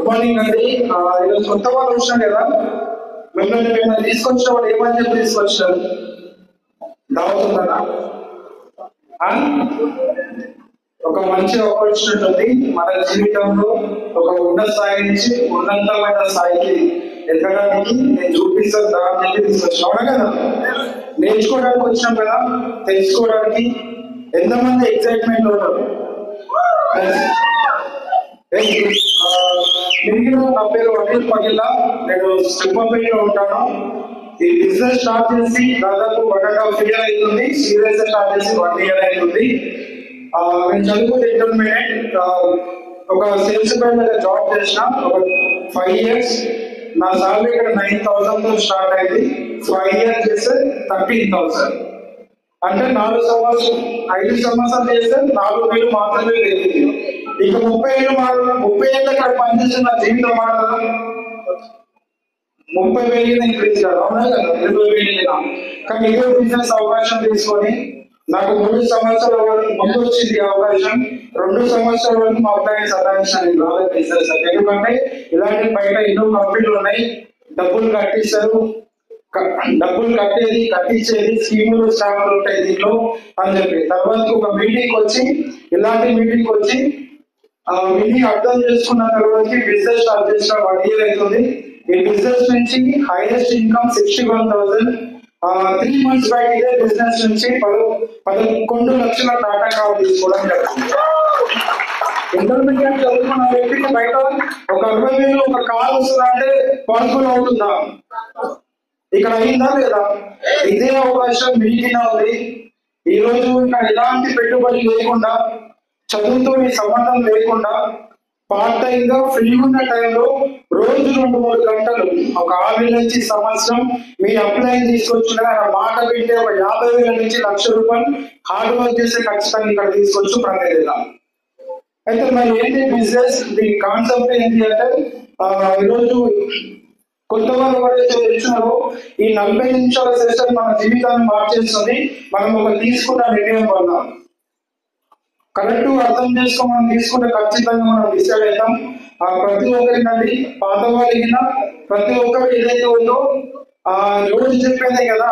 Good morning అండి. ఈరోజు కొత్త వాళ్ళు వచ్చినారు కదా, మిమ్మల్ని తీసుకొచ్చిన వాళ్ళు ఏమని చెప్పి తీసుకొచ్చారు? దావుతున్నారా? ఒక మంచి ఆపర్చునిటీ ఉంది మన జీవితంలో. ఒక ఉన్నత స్థాయి నుంచి ఉన్నతమైన స్థాయికి ఎదగడానికి నేను చూపిస్తాను దాని చెప్పి తీసుకొచ్చిన అవునా కదా. నేర్చుకోవడానికి వచ్చినాం కదా, తెలుసుకోవడానికి. ఎంతమంది ఎక్సైట్మెంట్ ఉంటారు? నా పేరు అనిల్ పగిల్లా, నేను స్టెప్పంపేటలో ఉంటాను. ఈ బిజినెస్ స్టార్ట్ చేసి దాదాపు 1.5 year అవుతుంది. సీరియస్ స్టార్ట్ చేసి 1 year అవుతుంది. నేను చదువుకుని ఇంటర్మీడియట్ ఒక సేల్స్ పై మీద జాబ్ చేసిన ఒక 5 years. నా సాలరీ ఇక్కడ 9,000 స్టార్ట్ అయింది. 5 years చేస్తే 13,000. అంటే 5 సంవత్సరాలు చేస్తే 4,000 మాత్రమే పెరిగింది. ఇక 30 ఏళ్ళ ఇక్కడ పనిచేసిన నా జీవితం మాత్రం 30,000 ఇంక్రీజ్ కాదు అవునా కదా, 20,000. కానీ ఇదే బిజినెస్ అవకాశం తీసుకొని నాకు 3 సంవత్సరాల ముందు వచ్చింది అవకాశం. 2 సంవత్సరాల వరకు మా అబ్బాయిని సతాయించాను రాలేదు బిజినెస్. ఎందుకంటే ఇలాంటి బయట ఎన్నో కంపెనీలు ఉన్నాయి, డబ్బులు కట్టించేది స్కీములు స్టాంపులు ఉంటాయి దీంట్లో అని చెప్పి. తర్వాత ఒక మీటింగ్ వచ్చి ఇలాంటి మీటింగ్ వచ్చి మీటింగ్ అర్థం చేసుకున్న తర్వాత బిజినెస్ స్టార్ట్ చేసిన 1 year అవుతుంది. ఈ బిజినెస్ నుంచి హైయెస్ట్ ఇన్కమ్ 61,000. 3 months బ్యాక్ ఇదే బిజినెస్ నుంచి 11 లక్షల టాటా కార్ తీసుకోవడం జరిగింది. ఇంటర్మీడియట్ చదువుకున్న వ్యక్తికి బయట ఒక 60,000 ఒక కార్ వస్తుందా అంటే పాసిబుల్ అవుతుందా? ఇక్కడ అయిందా లేదా? ఇదే అవకాశం మీకినా ఉంది. ఈ రోజు ఇక్కడ ఎలాంటి పెట్టుబడి లేకుండా, చదువుతో సంబంధం లేకుండా పార్ట్ టైం గా ఫ్రీ ఉన్న టైంలో రోజు 2-3 గంటలు ఒక 6 నుంచి సంవత్సరం మీ అప్లై తీసుకొచ్చిన మాట వింటే ఒక 50,000 నుంచి 1,00,000 రూపాయలు హార్డ్ వర్క్ చేస్తే ఖచ్చితంగా ఇక్కడ తీసుకొచ్చు ప్రతి నెల. అయితే మరి ఏంటి బిజినెస్, దీని కాన్సెప్ట్ ఏంటి అంటే ఈరోజు కొత్త వాళ్ళు ఎవరైతే తెలిసినారో ఈ 40 నిమిషాల సెషన్ మన జీవితాన్ని మార్చేస్తుంది. మనం ఒక తీసుకున్న నిర్ణయం వల్ల కరెక్ట్ అర్థం చేసుకోమని తీసుకుంటే ఖచ్చితంగా మనం డిసైడ్ అవుతాం. ప్రతి ఒక్కరినండి పాత వాళ్ళకి ప్రతి ఒక్కరు ఏదైతే ఉందో రోజు చెప్పేదే కదా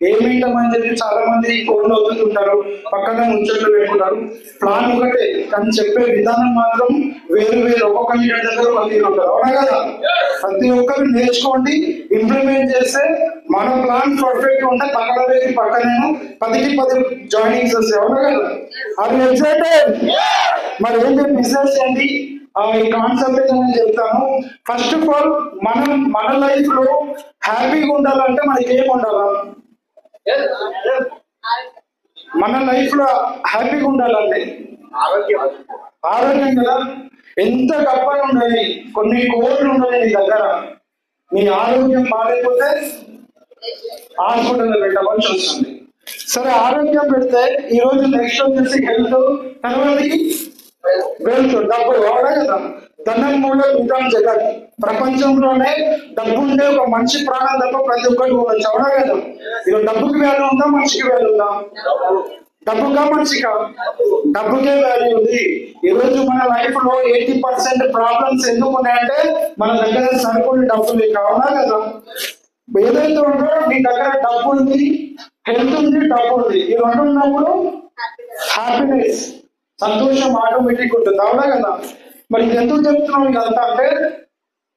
ఏమిటమని చెప్పి చాలా మంది ఫోన్లో వదులుతుంటారు, పక్కన ముచ్చట్లు పెట్టుకుంటారు. ప్లాన్ ఒకటే కానీ చెప్పే విధానం మాత్రం వేరు. ఒక్కొక్క లీడర్ దగ్గర ప్రతి ఉంటారు అవునా కదా. ప్రతి ఒక్కరు నేర్చుకోండి, ఇంప్లిమెంట్ చేస్తే మన ప్లాన్ పర్ఫెక్ట్ ఉంటే పక్కనేమో 10కి 10 జాయినింగ్స్ వస్తాయి అవునా కదా. అది ఎగ్జైటెడ్. మరి ఏంటి బిజినెస్ ఏంటి, ఈ కాన్సెప్ట్ నేను చెప్తాను. ఫస్ట్ ఆఫ్ ఆల్ మన లైఫ్ లో హ్యాపీగా ఉండాలంటే మనకి ఏం ఉండాలా? మన లైఫ్ లో హ్యాపీగా ఉండాలంటే ఆరోగ్యం కదా. ఎంత డబ్బా ఉండాలి, కొన్ని కోట్లు ఉండాలి నీ దగ్గర. నీ ఆరోగ్యం బాగాలేకపోతే హాస్పిటల్లో పెట్టవలసి వస్తుంది. సరే ఆరోగ్యం పెడితే ఈ రోజు నెక్స్ట్ వచ్చేసి హెల్త్, తర్వాతకి వెల్త్, డబ్బు అవునా కదా. ధనం మూల విధానం జగత్. ప్రపంచంలోనే డబ్బు ఉండే ఒక మనిషి ప్రాణం తప్ప ప్రతి ఒక్కరికి ఉండొచ్చు అవునా కదా. ఇక డబ్బుకి వాల్యూ ఉందా, మనిషికి వాల్యూ ఉందా? డబ్బుగా మనిషిగా? డబ్బుకే వాల్యూ ఉంది. ఈ రోజు మన లైఫ్ లో 80% ప్రాబ్లమ్స్ ఎందుకు ఉన్నాయంటే మన దగ్గర సరిపోయిన డబ్బు లేక అవునా కదా. ఏదైతే ఉందో నీ దగ్గర డబ్బు ఉంది, హెల్త్ ఉంది, డబ్బు ఉంది. ఈ రెండు ఉన్నప్పుడు హ్యాపీనెస్, సంతోషం ఆటోమేటిక్ ఉంటుంది అవునా కదా. మరి ఎందుకు చెప్తున్నాం ఇదంతా అంటే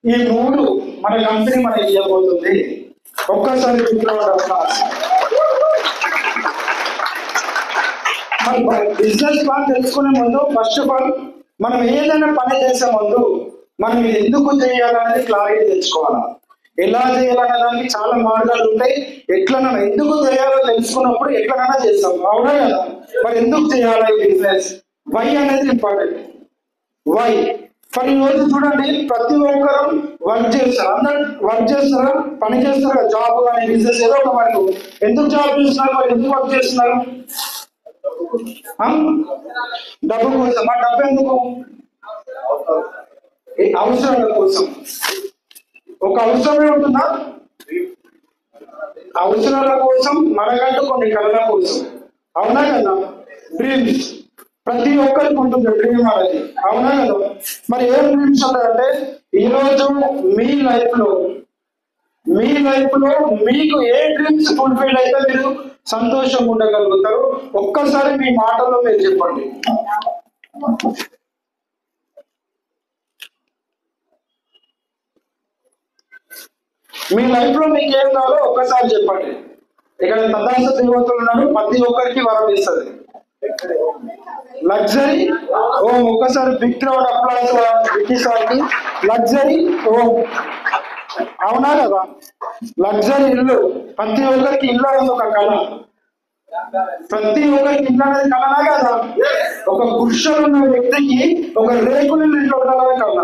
ఈ 3 మన కంపెనీ మనకి ఇవ్వబోతుంది. ఒక్కసారి బిజినెస్ ప్లాన్ తెలుసుకునే ముందు ఫస్ట్ ఆఫ్ ఆల్ మనం ఏదైనా పని చేసే ముందు మనం ఇది ఎందుకు చేయాలనేది క్లారిటీ తెచ్చుకోవాలి. ఎలా చేయాలనే దానికి చాలా మార్గాలు ఉంటాయి. ఎట్లనైనా ఎందుకు చేయాలో తెలుసుకున్నప్పుడు ఎట్లనైనా చేస్తాం అవునా కదా. మరి ఎందుకు చేయాలి ఈ బిజినెస్, వై అనేది ఇంపార్టెంట్. వై ఫర్ ఈ రోజు చూడండి ప్రతి ఒక్కరు వర్క్ చేస్తారు, అందరు వర్క్ చేస్తారా, పని చేస్తారా, జాబ్ కానీ బిజినెస్ ఏదో ఒక వర్క్. ఎందుకు జాబ్ చేస్తున్నారు, మరి ఎందుకు వర్క్ చేస్తున్నారు? డబ్బు కోసం. ఆ డబ్బు ఎందుకు? అవసరాల కోసం. ఒక అవసరమే ఉంటుందా? అవసరాల కోసం, మనకంటూ కొన్ని కళల కోసం అవునా కదా. డ్రీమ్స్ ప్రతి ఒక్కరికి ఉంటుంది డ్రీమ్ అనేది, అవునా కదా? మరి ఏం డ్రీమ్స్ ఉంటాయంటే ఈరోజు మీ లైఫ్ లో మీకు ఏ డ్రీమ్స్ ఫుల్ఫిల్ అయితే మీరు సంతోషంగా ఉండగలుగుతారు? ఒక్కసారి మీ మాటల్లో మీరు చెప్పండి. మీ లైఫ్ లో మీకు ఏం కావాలో ఒక్కసారి చెప్పండి. ఇక్కడ తదాస దేవతలు ఉన్నారు, ప్రతి ఒక్కరికి వరం ఇస్తుంది. లగ్జరీ ఓం, ఒక్కసారి బిగ్ క్రౌడ్ అప్లాస్ సార్కి. లగ్జరీ ఓం, అవునా కదా? లగ్జరీ ఇల్లు, ప్రతి ఒక్కరికి ఇల్లు అనేది ఒక కళ. ప్రతి ఒక్కరికి ఇల్లు అనేది కళనా కదా? ఒక గుడిసెలో ఉన్న వ్యక్తికి ఒక రేకుల ఇంట్లో ఉండాలని కళ.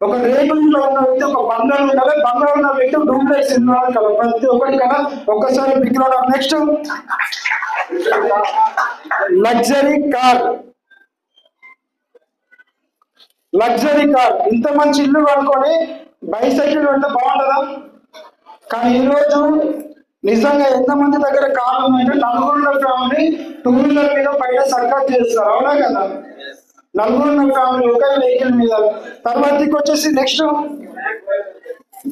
ఒక రేకుల ఇంట్లో ఉన్న వ్యక్తి ఒక బంగారు ఉండాలి, బంగారు ఉన్న వ్యక్తి డూప్లెక్స్ ఇల్లు కళ. ప్రతి ఒక్కరి కళ. ఒక్కసారి big crowd. Next luxury car. Luxury car, ఇంత మంచి ఇల్లు కొనుక్కొని బైసైకిల్ వెళ్తే బాగుంటుందా? కానీ ఈరోజు నిజంగా ఎంతమంది దగ్గర కార్ ఉందంటే నలుగురున్న ఫ్యామిలీ టూ వీలర్ మీద బయట సర్కస్ చేస్తారు, అవునా కదా? నలుగురున్న ఫ్యామిలీ ఒకే వెహికల్ మీద. తర్వాతకి వచ్చేసి next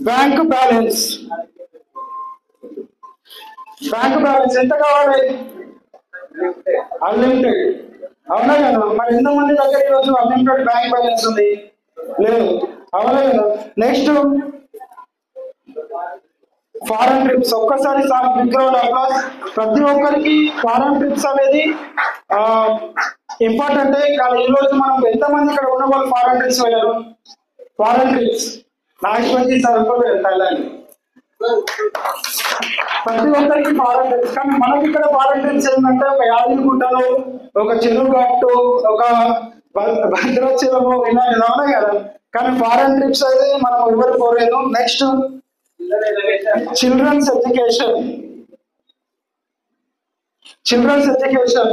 bank balance. Bank balance ఎంత కావాలి? అన్లిమిటెడ్, అవునా కదా? మరి ఎంతమంది దగ్గర ఈరోజు అన్లిమిటెడ్ బ్యాంక్ బ్యాలెన్స్ ఉంది? లేదు, అవునా కదా? Next foreign trips. ఒక్కసారి సార్ బిగ్ రౌండ్ అప్లాస్. ప్రతి ఒక్కరికి ఫారెన్ ట్రిప్స్ అనేది ఇంపార్టెంట్. కానీ ఈ రోజు మనం ఎంతమంది ఇక్కడ ఉన్న వాళ్ళు ఫారెన్ ట్రిప్స్ వెళ్ళారు? Foreign trips Nageshwari sir Thailand. ప్రతి ఒక్కరికి ఫారెన్ ట్రిప్స్. కానీ మనకి ఇక్కడ ఫారెన్ ట్రిప్స్ ఏంటంటే ఒక యాదగిరిగుట్టలో, ఒక చెరువు గట్టు, ఒక భద్రాచలము ఇలాంటి అవునా కదా? కానీ ఫారెన్ ట్రిప్స్ అయితే మనం ఎవరు కోరేదు. Next children's education. Children's education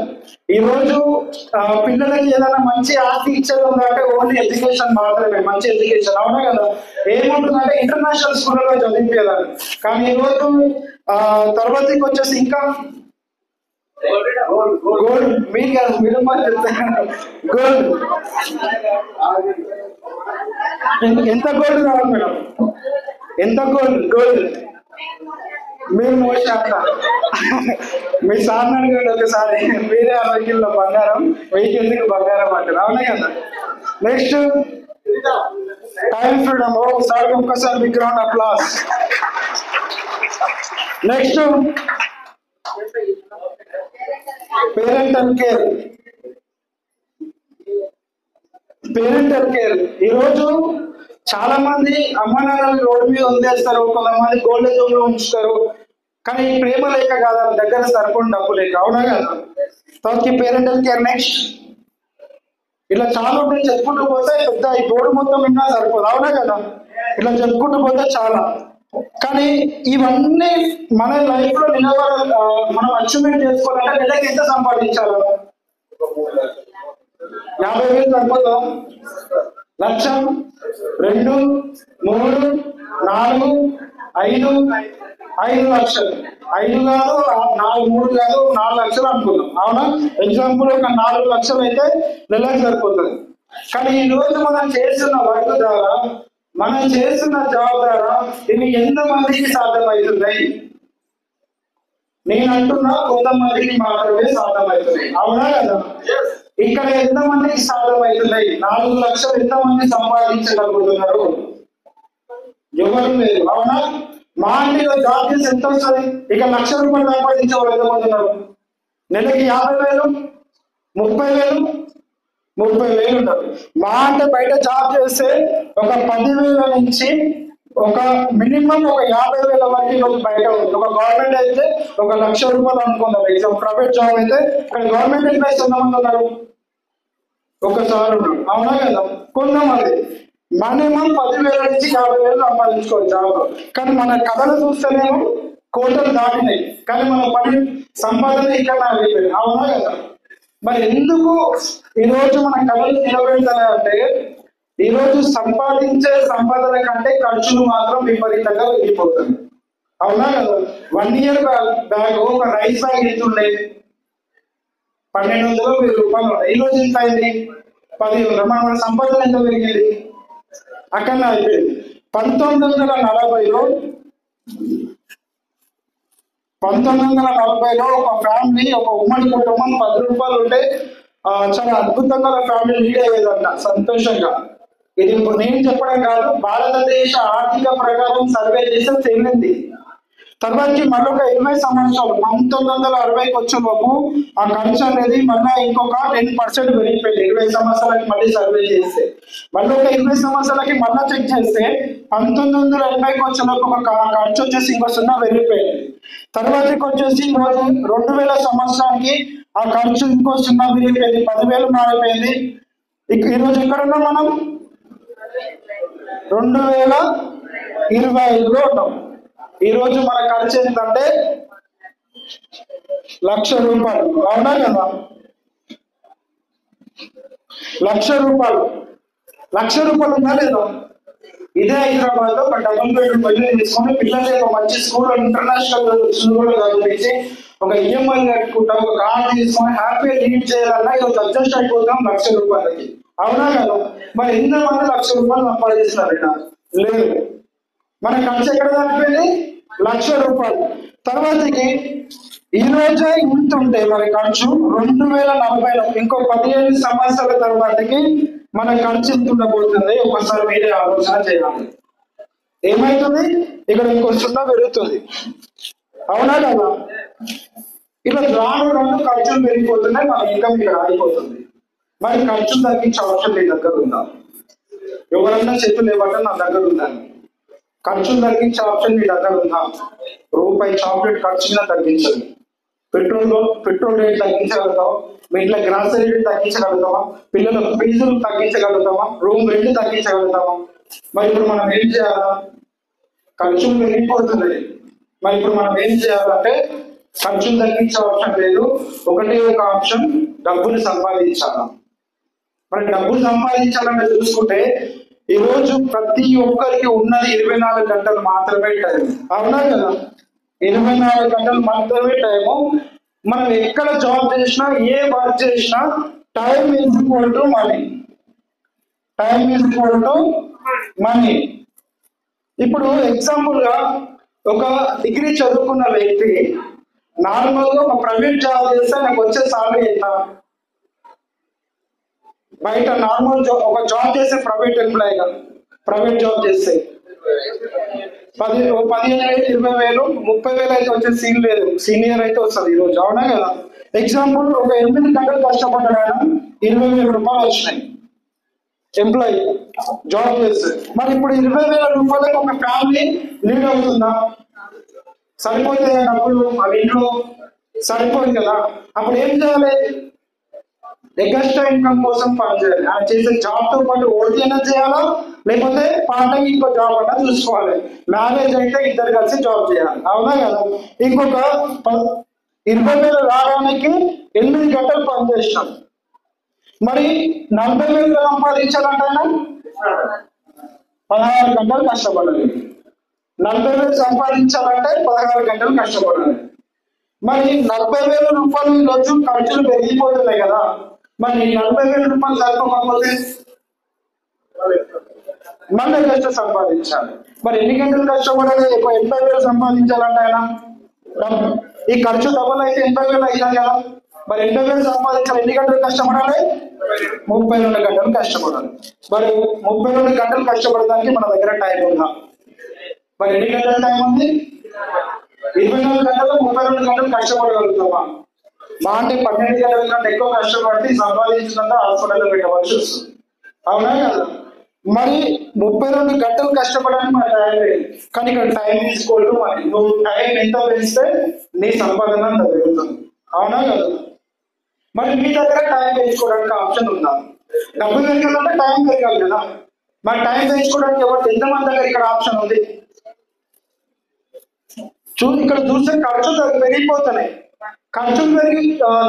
ఈరోజు పిల్లలకి ఏదైనా మంచి ఆస్తి ఇచ్చేది ఉందంటే ఓన్లీ ఎడ్యుకేషన్ మాత్రమే, మంచి ఎడ్యుకేషన్, అవునా కదా? ఏముంటుందంటే ఇంటర్నేషనల్ స్కూల్లో చదివించేదాన్ని. కానీ ఈరోజు తర్వాతకి వచ్చేసి ఇంకా గోల్డ్. మీరు కాదు, మీరు చెప్తాను. గోల్డ్ ఎంత గోల్డ్ కావాలి మేడం? ఎంత గోల్డ్ మీరు మోసాక మీ సార్ అడగండి ఒకసారి. మీరే ఆ వెహికల్లో బంగారం, వెహికల్కి బంగారం అంటారు, అవునా కదా? Next time freedom. సార్ ఒక్కసారి big round applause. Next parental care. Parental care ఈరోజు చాలా మంది అమ్మ నాన్నలు రోడ్డు మీద వదిలేస్తారు, కొంతమంది గోల్డెన్ జోన్ లో ఉంచుతారు. కానీ ప్రేమ లేక కాదు, దగ్గర సరిపోయిన డబ్బు లేక, అవునా కదా? తర్వాత పేరెంటల్ కేర్. నెక్స్ట్ ఇట్లా చాలా ఉంటాయి, చెప్పుకుంటూ పోతే పెద్ద ఈ బోర్డు మొత్తం విన్నా సరిపోదు, అవునా కదా? ఇట్లా చెప్పుకుంటూ పోతే చాలా. కానీ ఇవన్నీ మన లైఫ్ లో మనం అచీవ్మెంట్ చేసుకోవాలంటే నెలకి ఎంత సంపాదించాలి? 50,000 సరిపోదా? 1,00,000, 2, 3, 4, 5, 5 లక్షలు. 5 కాదు, 4, 3 కాదు, 4 లక్షలు అనుకున్నాం, అవునా? ఎగ్జాంపుల్ ఒక 4 లక్షలు అయితే నెలకు సరిపోతుంది. కానీ ఈ రోజు మనం చేస్తున్న వర్క్ ద్వారా, మనం చేస్తున్న జాబ్ ద్వారా ఇవి ఎంతమందికి సాధ్యమవుతున్నాయి? నేను అంటున్నా కొంతమందికి మాత్రమే సాధ్యమవుతుంది, అవునా కదా? ఇక్కడ ఎంతమందికి సాధ్యమవుతున్నాయి? 4 లక్షలు ఎంతమంది సంపాదించగలుగుతున్నారు? ఎవరు లేదు, అవునా? మా ఇంటిలో జాబ్ చేసి ఎంత వస్తుంది? ఇక 1,00,000 రూపాయలు సంపాదించే వాళ్ళు ఎంతమంది ఉన్నారు? నెలకి 50,000, 30,000, 30,000 ఉంటారు. మా అంటే బయట జాబ్ చేస్తే ఒక 10,000 నుంచి ఒక మినిమం ఒక 50,000 వరకు బయట ఉంది. ఒక గవర్నమెంట్ అయితే ఒక 1,00,000 రూపాయలు అనుకుందాం ఎగ్జామ్. ప్రైవేట్ జాబ్ అయితే ఇక్కడ గవర్నమెంట్ ఎంప్లాయీస్ ఎంతమంది ఉన్నారు? ఒకసారి ఉన్నాడు, అవునా కదా? కొంతమంది మినిమం 10,000 నుంచి 50,000 సంపాదించుకోవచ్చు జాబ్. కానీ మన కథలు చూస్తేనేమో కోటలు దాటినాయి, కానీ మన పని సంపాదన ఇక్కడ అయిపోయింది, అవునా కదా? మరి ఎందుకు ఈరోజు మన కళలు నిలబెడతాయంటే ఈరోజు సంపాదించే సంపాదన కంటే ఖర్చులు మాత్రం విపరీతంగా వెళ్ళిపోతుంది, అవునా కదా? 1 year బ్యాగ్ ఒక రైస్ బ్యాగ్ ఎంత ఉండేది? 1200 1000 ఈ రోజు ఎంత అయింది 10,000. మన సంపాదన ఎంత పెరిగింది అక్కడ అయిపోయింది. 1940లో ఒక ఫ్యామిలీ, ఒక ఉమ్మడి కుటుంబం 10 రూపాయలు ఉంటే చాలా అద్భుతంగా ఫ్యామిలీ లీడ్ అయ్యేదంట సంతోషంగా. ఇది నేను చెప్పడం కాదు, భారతదేశ ఆర్థిక ప్రకారం సర్వే చేస్తే తేలింది. తర్వాతకి మరొక 20 సంవత్సరాలు 1960కి వచ్చేలోపు ఆ ఖర్చు అనేది మళ్ళీ ఇంకొక 10% పెరిగిపోయింది. 20 సంవత్సరాలకి మళ్ళీ సర్వే చేస్తే, మళ్ళీ ఒక 20 సంవత్సరాలకి మళ్ళీ చెక్ చేస్తే 1980కి వచ్చేలోపు ఒక ఖర్చు వచ్చేసి ఇంకో 0 పెరిగిపోయింది. తర్వాతకి వచ్చేసి 2000 సంవత్సరానికి ఆ ఖర్చు ఇంకో 0 పెరిగిపోయింది, 10,000 మారిపోయింది. ఈరోజు ఎక్కడున్నాం మనం 2025లో ఉన్నాం. ఈ రోజు మన ఖర్చు ఏంటంటే 1,00,000 రూపాయలు. అవునా కదా, 1,00,000 రూపాయలు. 1,00,000 రూపాయలు ఉందా లేదా? ఇదే హైదరాబాద్ లో ఒక డబుల్ బెడ్రూమ్ బిల్డింగ్ తీసుకొని పిల్లలకి ఒక మంచి స్కూల్, ఇంటర్నేషనల్ స్కూల్ చదివించి ఒక ఈఎంఐ కట్టుకుంటా ఒక కార్ తీసుకొని హ్యాపీగా లీడ్ చేయాలన్నా ఈరోజు అడ్జస్ట్ అయిపోతాం 1,00,000 రూపాయలకి. అవునా కదా? మరి ఎంతమంది 1,00,000 రూపాయలు సంపాదిస్తున్నారు? లేదు. మన ఖర్చు ఎక్కడ తగ్గిపోయింది 1,00,000 రూపాయలు. తర్వాతకి ఈ రోజే ఉంటుంటే మన ఖర్చు 2040లో ఇంకో 15 సంవత్సరాల తర్వాతకి మన ఖర్చు ఎంత ఉండబోతుంది ఒకసారి మీరే ఆలోచన చేయాలి. ఏమైతుంది? ఇక్కడ ఇంకో 0 పెరుగుతుంది. అవునా కదా? ఇలా రాను ఖర్చులు పెరిగిపోతున్నాయి, మన ఇన్కమ్ ఇక్కడ ఆగిపోతుంది. మరి ఖర్చులు తగ్గించే అవసరం మీ దగ్గర ఉందా? ఎవరన్నా చేతులు లేవట నా దగ్గర ఉందని. ఖర్చులు తగ్గించే ఆప్షన్ మీ దగ్గర ఉందా? రూపాయి చాక్లెట్ ఖర్చుగా తగ్గించండి. Petrol rate తగ్గించగలుగుతావా? మీ ఇంట్లో గ్రాసరీ రేట్ తగ్గించగలుగుతావా? పిల్లల ఫీజులు తగ్గించగలుగుతావా? Room rent తగ్గించగలుగుతావా? మరి ఇప్పుడు మనం ఏం చేయాలా? ఖర్చులు పెరిగిపోతున్నాయి. మరి ఇప్పుడు మనం ఏం చేయాలంటే ఖర్చులు తగ్గించే ఆప్షన్ లేదు, ఒకటే ఒక ఆప్షన్, డబ్బులు సంపాదించాలా. మరి డబ్బులు సంపాదించాలని చూసుకుంటే ఈ రోజు ప్రతి ఒక్కరికి ఉన్నది 24 గంటలు మాత్రమే టైం. అవునా కదా? 24 గంటలు మాత్రమే టైము. మనం ఎక్కడ జాబ్ చేసినా, ఏ వర్క్ చేసినా time is equal to money. Time is equal to money. ఇప్పుడు ఎగ్జాంపుల్ గా ఒక డిగ్రీ చదువుకున్న వ్యక్తి నార్మల్ గా ఒక ప్రైవేట్ జాబ్ చేస్తే నాకు వచ్చే సాలరీ ఎంత? బయట నార్మల్ జాబ్ ఒక జాబ్ చేసే ప్రైవేట్ ఎంప్లాయీ గా ప్రైవేట్ జాబ్ చేస్తే 15,000, 20,000, 30,000 అయితే వచ్చే సీన్ లేదు. సీనియర్ అయితే వస్తుంది ఈ రోజు. అవునా కదా? ఎగ్జాంపుల్ ఒక 8 గంటలు కష్టపడ్డాడు ఆయన, 20,000 రూపాయలు వచ్చినాయి ఎంప్లాయీ జాబ్ చేస్తే. మరి ఇప్పుడు 20,000 రూపాయలకు ఒక ఫ్యామిలీ లీడ్ అవుతుందా? సరిపోతే డబ్బులు వాళ్ళ ఇంట్లో సరిపోదు కదా. అప్పుడు ఏం చేయాలి? ఎక్స్ట్రా ఇన్కమ్ కోసం పనిచేయాలి. ఆయన చేసే జాబ్ తో పాటు ఓటీ అయినా చేయాలా, లేకపోతే పార్ట్ టైం ఇంకో జాబ్ అయినా చూసుకోవాలి. మ్యారేజ్ అయితే ఇద్దరు కలిసి జాబ్ చేయాలి. అవునా కదా? ఇంకొక 20,000 రావడానికి 8 గంటలు పనిచేసినాం. మరి 40,000 సంపాదించాలంటే 16 గంటలు కష్టపడాలి. 40,000 సంపాదించాలంటే 16 గంటలు కష్టపడాలి. మరి 40,000 రూపాయలు ఈరోజు ఖర్చులు పెరిగిపోతున్నాయి కదా. మరి 40,000 రూపాయలు సరిపోకపోతే మళ్ళీ కష్టం సంపాదించాలి. మరి ఎన్ని గంటలు కష్టపడాలి? 80,000 సంపాదించాలంటే ఆయన ఈ ఖర్చు డబుల్ అయితే 80,000 అవుతాయి కదా. మరి 80,000 సంపాదించాలి, ఎన్ని గంటలు కష్టపడాలి? 32 గంటలు కష్టపడాలి. మరి 32 గంటలు కష్టపడడానికి మన దగ్గర టైం ఉందా? మరి ఎన్ని గంటల టైం ఉంది? 24 గంటలు 32 గంటలు కష్టపడగలుగుతామా? మా అంటే 12 గంటల కంటే ఎక్కువ కష్టపడితే సంపాదించినంత హాస్పిటల్లో పెట్టవలసి వస్తుంది. అవునా కదా? మరి 32 గంటలు కష్టపడడానికి మన టైం లేదు. కానీ ఇక్కడ టైం తీసుకోవడం మరి నువ్వు టైం ఎంత పెంచితే నీ సంపాదన అంత పెరుగుతుంది. అవునా కదా? మరి మీ దగ్గర టైం పెంచుకోవడానికి ఆప్షన్ ఉందా? డబ్బులు పెరగాలంటే టైం పెరగాలి కదా. మరి టైం పెంచుకోవడానికి ఎంతమంది దగ్గర ఇక్కడ ఆప్షన్ ఉంది? ఇక్కడ చూస్తే ఖర్చులు పెరిగిపోతున్నాయి. ఖర్చులు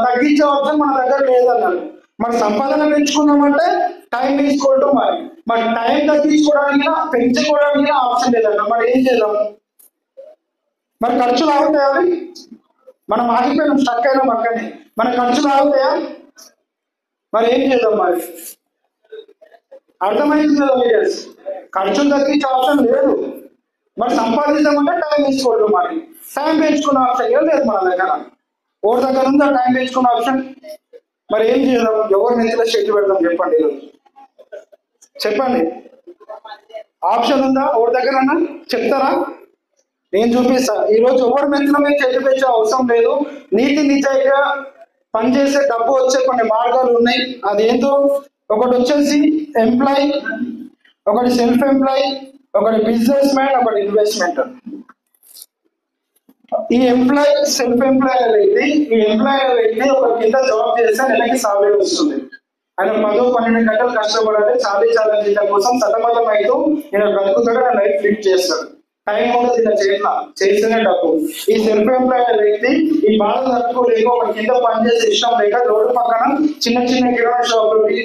తగ్గించే ఆప్షన్ మన దగ్గర లేదన్నాడు. మరి సంపాదన పెంచుకున్నామంటే టైం తీసుకోవడం మరి టైం తగ్గించుకోవడానికి పెంచుకోవడానికి ఆప్షన్ లేదన్నా. మరి ఏం చేద్దాం? మరి ఖర్చులు ఆగుతాయి. మనం ఆగిపోయినాం, స్టక్ అయినాం అక్కడనే. మన ఖర్చులు ఆగుతాయా? మరి ఏం చేద్దాం? మరి అర్థమైంది కదా లీడర్స్, ఖర్చులు తగ్గించే ఆప్షన్ లేదు. మరి సంపాదిద్దామంటే టైం పెంచుకోవడం, మరి టైం పెంచుకునే ఆప్షన్ ఏం లేదు మన దగ్గర. ఓడి దగ్గర ఉందా టైం పెంచుకునే ఆప్షన్? మరి ఏం చేద్దాం? ఎవరి నెత్తిలో చేతి పెడదాం చెప్పండి? చెప్పండి, ఆప్షన్ ఉందా ఓడి దగ్గర? అన్నా చెప్తారా? నేను చూపిస్తా. ఈరోజు ఎవరి నెత్తిలో మీద చేతి పెంచే అవసరం లేదు. నీతి నిజాయిగా పనిచేసే డబ్బు వచ్చే కొన్ని మార్గాలు ఉన్నాయి. అదేంటో ఒకటి వచ్చేసి ఎంప్లాయీ, ఒకటి సెల్ఫ్ ఎంప్లాయీ, ఒకటి బిజినెస్ మ్యాన్, ఒకటి ఇన్వెస్ట్మెంట్. ఈ ఎంప్లాయీ సెల్ఫ్ ఎంప్లాయీ వ్యక్తి, ఈ ఎంప్లాయీ వ్యక్తి ఒక కింద జాబ్ చేస్తే నెలకి సాలరీ వస్తుంది. ఆయన 10-12 గంటలు కష్టపడాలి, చాలా జీతం కోసం సతమతం అవుతూ నేను బ్రతుకుతాడు, నా లైఫ్ లీడ్ చేస్తాడు. టైం ఉండదు ఇలా చేస్తేనే డబ్బు. ఈ సెల్ఫ్ ఎంప్లాయ్ వ్యక్తి ఈ బాధ తట్టుకోలేక ఒక కింద పనిచేసే ఇష్టం లేక రోడ్డు పక్కన చిన్న కిరాణా షాపులకి,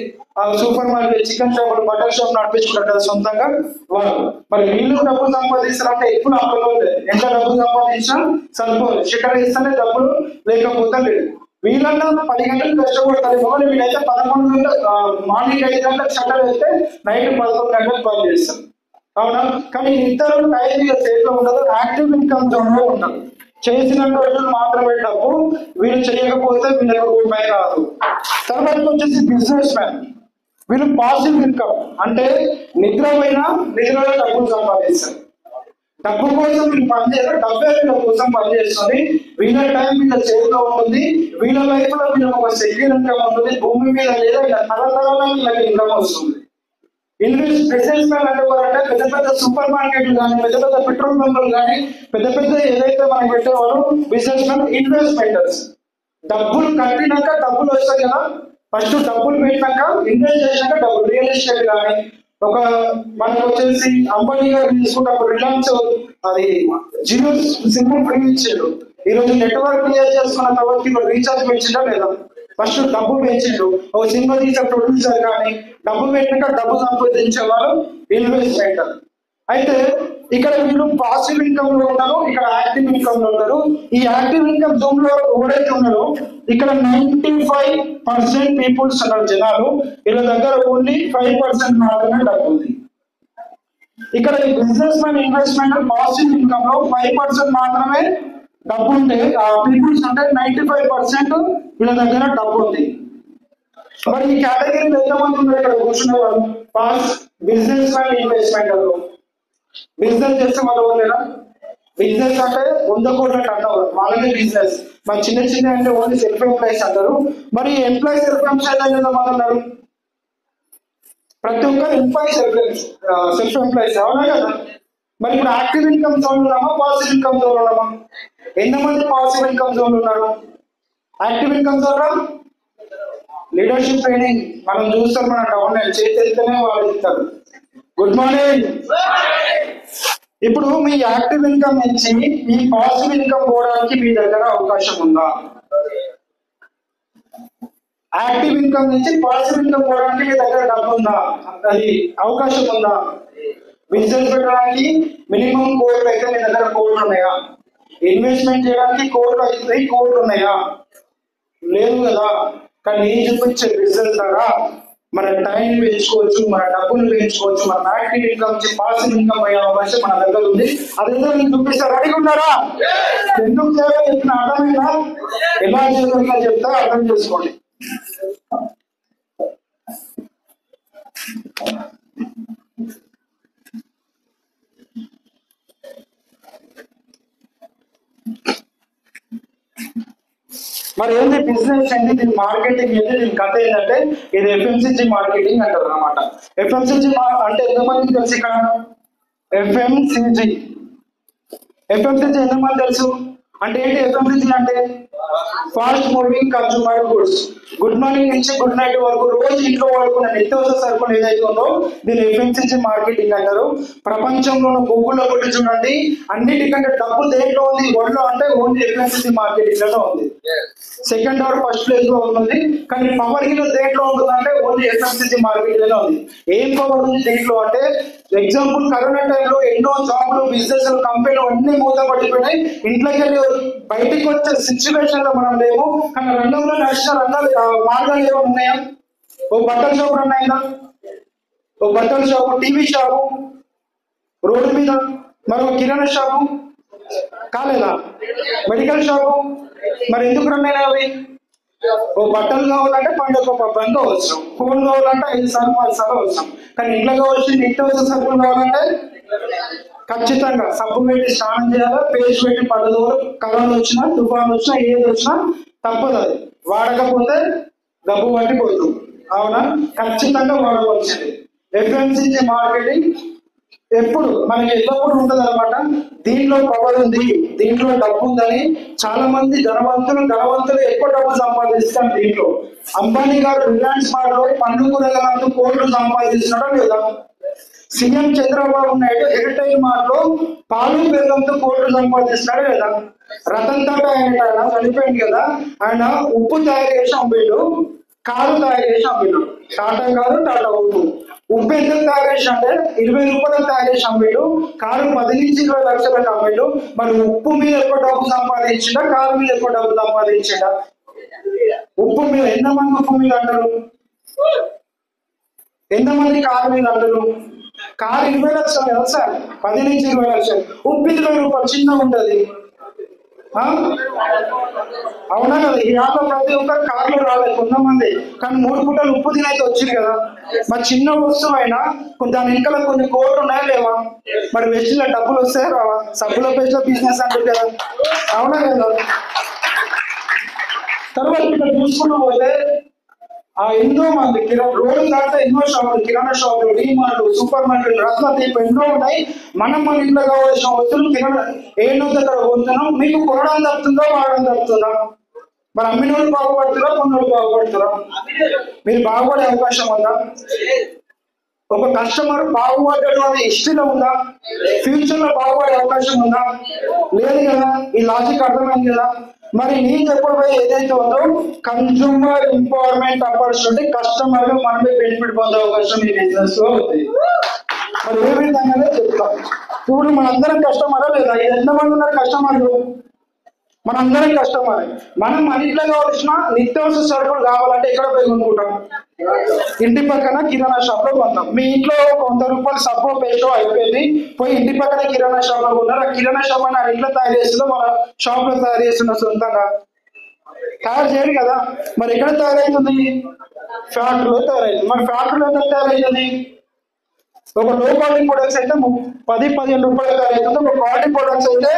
సూపర్ మార్కెట్, చికెన్ షాపులు, బట్టల షాప్ నడిపించుకుంటారు సొంతంగా వాళ్ళు. మరి వీళ్ళు డబ్బులు సంపాదిస్తారంటే ఎక్కువ అప్పట్లో ఎంత డబ్బులు సంపాదించినా సరిపోదు. షట్టర్ ఇస్తేనే డబ్బులు, లేకపోతే లేదు. వీళ్ళన్నా 10 గంటలు కష్టపడతారు. మొదలు వీళ్ళైతే 11 గంటలు, మార్నింగ్ 5 గంటలకు షట్టర్ వేస్తే నైట్ 11 గంటలకు పని చేస్తారు. అవునా? కానీ ఇద్దరు టైం సేఫ్లో ఉండదు, యాక్టివ్ ఇన్కమ్ జోన్ లో ఉంటారు. చేసిన రోజులు మాత్రమే డబ్బు, వీళ్ళు చేయకపోతే వీళ్ళకి రూపాయి రాదు. తర్వాత వచ్చేసి బిజినెస్ మ్యాన్. వీళ్ళు పాసివ్ ఇన్కమ్, అంటే నిద్రపోయినా నిద్రలో డబ్బులు సంపాదిస్తారు. డబ్బు కోసం వీళ్ళు పనిచేయరు, డబ్బే వీళ్ళ కోసం పనిచేస్తుంది. వీళ్ళ టైం వీళ్ళ చేతిలో ఉంటుంది. వీళ్ళ లైఫ్ లో వీళ్ళకి ఒక సెక్యూర్ ఇన్కమ్ ఉంటుంది. భూమి మీద లేదా ఇలా తరతరాల వీళ్ళకి ఇన్కమ్ వస్తుంది. బిజినెస్ మ్యాన్ అంటే పెద్ద పెద్ద సూపర్ మార్కెట్లు కానీ, పెద్ద పెద్ద పెట్రోల్ బంకులు కానీ, పెద్ద ఏదైతే మనం పెట్టేవాళ్ళు బిజినెస్ మ్యాన్. ఇన్వెస్ట్మెంటర్స్, డబ్బులు కట్టినాక డబ్బులు వస్తాయి కదా, ఫస్ట్ డబ్బులు పెట్టినాక ఇన్వెస్ట్ చేసినాక డబ్బులు. రియల్ ఎస్టేట్ కానీ, ఒక మనకు వచ్చేసి అంబానీ గారు తీసుకున్నప్పుడు రిలయన్స్ అది జియో సిమ్ ఫ్రీ ఇచ్చాడు. ఈరోజు నెట్వర్క్ క్లియర్ చేసుకున్న తర్వాత రీఛార్జ్ పెంచిందా లేదా? ఫస్ట్ డబ్బు పెంచిండు. ఒక సినిమా తీసే ప్రొడ్యూసర్ కానీ డబ్బు పెట్టినాక డబ్బు సంపాదించే వాళ్ళు ఇన్వెస్ట్మెంట్. అయితే ఇక్కడ వీళ్ళు పాసివ్ ఇన్కమ్ లో ఉన్నారు, ఇక్కడ యాక్టివ్ ఇన్కమ్ లో ఉన్నారు. ఈ యాక్టివ్ ఇన్కమ్ జోన్ లో ఎవరైతే ఉన్నారో ఇక్కడ 95% పీపుల్స్ ఉన్నారు జనాలు. వీళ్ళ దగ్గర ఓన్లీ 5% మాత్రమే డబ్బు ఉంది. ఇక్కడ ఈ business man, investment, passive income లో 5% మాత్రమే డబ్బు ఉంటే, ఆ పీపుల్స్ అంటే 95% వీళ్ళ దగ్గర డబ్బు ఉంది. మరి ఈ కేటగిరీలో ఎంతమంది ఉన్నారు ఇక్కడ కూర్చునే వాళ్ళు? Business man, investment. బిజినెస్ చేస్తే వాళ్ళు లేదా? బిజినెస్ అంటే 100 కోట్ల అంటారు వాళ్ళకే బిజినెస్. మరి చిన్న అంటే ఓన్లీ సెల్ఫ్ ఎంప్లాయీస్ అంటారు. మరి ఎంప్లాయీ సెల్ఫ్ ఎంప్లాయ్ అన్నారు. ప్రతి ఒక్కరు ఎంప్లాయీ సెల్ఫ్ ఎంప్లాయీస్, అవునా కదా? మరి ఇప్పుడు యాక్టివ్ ఇన్కమ్ జోన్ ఉన్నామా, పాసివ్ ఇన్కమ్ జోన్ ఉన్నామా? ఎంతమంది పాసివ్ ఇన్కమ్ జోన్ ఉన్నారు? Active income zone leadership training మనం చూస్తాం, మన డౌన్ చేస్తేనే వాళ్ళు ఇస్తారు. Good morning. ఇప్పుడు మీ యాక్టివ్ ఇన్కమ్ నుంచి మీ పాసివ్ ఇన్కమ్ పోవడానికి మీ దగ్గర అవకాశం ఉందా? యాక్టివ్ ఇన్కమ్ నుంచి పాసివ్ ఇన్కమ్ పోవడానికి మీ దగ్గర డబ్బు ఉందా? అది అవకాశం ఉందా? బిజినెస్ పెట్టడానికి మినిమం కోట్లు అయితే మీ దగ్గర కోట్లు ఉన్నాయా? ఇన్వెస్ట్మెంట్ చేయడానికి కోట్లు ఉన్నాయా? లేదు కదా. కానీ నేను చూపించే బిజినెస్ ద్వారా మన టైం పెంచుకోవచ్చు, మన డబ్బులు పెంచుకోవచ్చు, మన యాక్టివ్ ఇన్కమ్ నుంచి పాసివ్ ఇన్కమ్ అయ్యే అవకాశం మన దగ్గర ఉంది. అదేదో నేను చూపిస్తారు, రెడీగా ఉన్నారా? ఎందుకు చేయాలో చెప్పిన అర్థమైనా, ఎలా చేయాలో చెప్తా అర్థం చేసుకోండి. మరి ఏంటి బిజినెస్ ఏంటి, దీని మార్కెటింగ్ ఏంటి, దీని కథ ఏంటంటే ఇది ఎఫ్ఎంసీజీ మార్కెటింగ్ అంటారు అనమాట. ఎఫ్ఎంసీజీ అంటే ఎంతమందికి తెలుసు ఇక్కడ? ఎఫ్ఎంసీజీ ఎంతమంది తెలుసు అంటే ఏంటి? ఎఫ్ఎంసీజీ అంటే fast moving consumer goods. Good morning నుంచి గుడ్ నైట్ వరకు రోజు ఇంట్లో వాడుకున్న నిత్యావసర సరుకులు ఏదైతే ఉందో దీన్ని ఎఫ్ఎంసీజీ మార్కెటింగ్ అంటారు. ప్రపంచంలో గూగుల్లో కొట్టి చూడండి, అన్నిటికంటే డబ్బు దేంట్లో ఉంది వరల్డ్ అంటే ఓన్లీ ఎఫ్ఎంసీజీ మార్కెటింగ్ లోనే ఉంది. సెకండ్ ఆర్ ఫస్ట్ ప్లేస్ లో ఉంటుంది. కానీ పవర్ హిలో దేంట్లో ఉంటుంది అంటే ఓన్లీ ఎఫ్ఎంసీజీ మార్కెటింగ్ లోనే ఉంది. ఏం పవర్ ఉంది దీంట్లో అంటే, ఎగ్జాంపుల్ కరోనా టైంలో ఎన్నో జాబ్లు, బిజినెస్, కంపెనీలు అన్ని మూత పడిపోయినాయి. ఇంట్లోకి వెళ్ళి బయటికి వచ్చే సిచ్యువేషన్ లో మనం లేము. కానీ రంగంలో నడిచిన మార్గాలు ఏమైనా ఉన్నాయా? ఓ బట్టల షాప్ రన్ అయిందా? ఓ బట్టల షాపు, టీవీ షాపు, రోడ్డు మీద మరో కిరాణా షాపు కాలేదా? మెడికల్ షాపు మరి ఎందుకు రన్ అయినా అవి? ఓ బట్టలు కావాలంటే పండుగ పబ్బంగా అవసరం, ఫోన్ కావాలంటే 5 సార్లు 10 సార్లు అవసరం. కానీ ఇంట్లో కావాల్సింది నిత్యావసర సరుకులు కావాలంటే ఖచ్చితంగా సబ్బు పెట్టి స్నానం చేయాలి, పేస్ట్ పెట్టి పడదు. కరోనా వచ్చినా, తుఫాన్ వచ్చినా, ఏది వచ్చినా తప్పదు, అది వాడకపోతే డబ్బు పట్టిపోతుంది. అవునా? ఖచ్చితంగా వాడవలసింది. ఎఫ్ఎంసీజీ మార్కెటింగ్ ఎప్పుడు మనకి ఎల్లప్పుడు ఉంటది అనమాట. దీంట్లో పవర్ ఉంది, దీంట్లో డబ్బు ఉందని చాలా మంది ధనవంతులు ఎక్కువ డబ్బు సంపాదిస్తారు దీంట్లో. అంబానీ గారు రిలయన్స్ మార్ట్ లో పండ్లు కూరగాయలంతా కోట్లు సంపాదిస్తున్నాడా లేదా? సీఎం చంద్రబాబు నాయుడు హెరిటైజ్ మార్ట్ లో పాలు బెల్లంతో కోట్లు సంపాదిస్తున్నాడు లేదా? రతన్ టాటా ఆయన చనిపోయింది కదా, ఆయన ఉప్పు తయారు చేసి అమ్మిండు, కారు తయారు చేసి అమ్మిండు. టాటా కారు, టాటా ఉప్పు. ఉప్పు ఎందుకు తయారు చేసి అంటే 20 రూపాయలకు తయారు చేసి అమ్మిండు, కారు 10 నుంచి 20 లక్షలకు అమ్మిండు. మరి ఉప్పు మీద ఎక్కువ డబ్బు సంపాదించిండా, కారు మీద ఎక్కువ డబ్బు సంపాదించిండా? ఉప్పు మీద ఎంతమంది ఉప్పు మీద అంటారు? ఎంతమంది కారు మీద అంటారు? కారు 20 లక్షలు కదా సార్, 10 నుంచి 20 లక్షలు. ఉప్పు 20 రూపాయలు చిన్నగా ఉంటది. అవునా కదా? ఈ యాప్లో ప్రతి ఒక్కరు కార్లో రాలేదు కొంతమంది, కానీ 3 పూటలు ఉప్పు తినైతే వచ్చింది కదా. మరి చిన్న వస్తువు అయినా దాని వెనకాల కొన్ని కోట్లు ఉన్నాయా లేవా? మరి వెస్ట్లో డబ్బులు వస్తాయా రావా? సబ్బుల పేస్ట్లో బిజినెస్ అంటారు కదా, అవునా కదా? తర్వాత ఇక్కడ చూసుకున్న పోతే ఎంతో మంది రోడ్డు దాకా ఎన్నో షాపులు, కిరాణా షాపులు, డీమార్ట్, సూపర్ మార్కెట్, రత్నదీప్ ఎన్నో ఉన్నాయి. మన ఇంట్లో కావాల్సిన వస్తువులు కిరాణా ఏడో దగ్గర పోతున్నాం. మీకు కొనడం తప్పుతుందా, వాడడం తప్పుతుందా? మరి అమ్మిన వాళ్ళు బాగుపడుతురా, కొన్నోళ్ళు బాగుపడుతురా? మీరు బాగుపడే అవకాశం ఉందా? ఒక కస్టమర్ బాగుపడ్డాడు అనే హిస్టరీలో ఉందా? ఫ్యూచర్ లో బాగుపడే అవకాశం ఉందా? లేదు కదా. ఈ లాజిక్ అర్థమైంది కదా. మరి నేను చెప్పబోయే ఏదైతే ఉందో కన్స్యూమర్ ఎంపవర్మెంట్ ఆపర్చునిటీ, కస్టమర్ మనమే బెనిఫిట్ పొందే అవకాశం ఈ బిజినెస్ లో ఉంది. మరి ఏ విధంగానే చెప్తాం. ఇప్పుడు మనందరం కస్టమరా లేదా? ఎంతమంది ఉన్నారు కస్టమర్లు? మనందరం కస్టమర్. మనం మన ఇంట్లో కావాల్సిన నిత్యావసర సరుకులు కావాలంటే ఎక్కడ పోయి కొనుక్కుంటాం? ఇంటి పక్కన కిరాణా షాప్ లో కొంటాం. మీ ఇంట్లో 100 రూపాయలు సబ్బు పేస్ట్ అయిపోయింది, పోయి ఇంటి పక్కన కిరాణా షాప్ లో కొన్నారు. ఆ కిరాణా షాప్ అని ఇంట్లో తయారు చేస్తుందో మన షాప్ లో తయారు చేస్తున్న సొంతంగా తయారు చేయరు కదా. మరి ఎక్కడ తయారవుతుంది? ఫ్యాక్టరీలో తయారవుతుంది. మరి ఫ్యాక్టరీలో ఎంత తయారవుతుంది? ఒక లో క్వాలిటీ ప్రొడక్ట్స్ అయితే 10-15 రూపాయలు తయారవుతుంది. ఒక క్వాలిటీ ప్రొడక్ట్స్ అయితే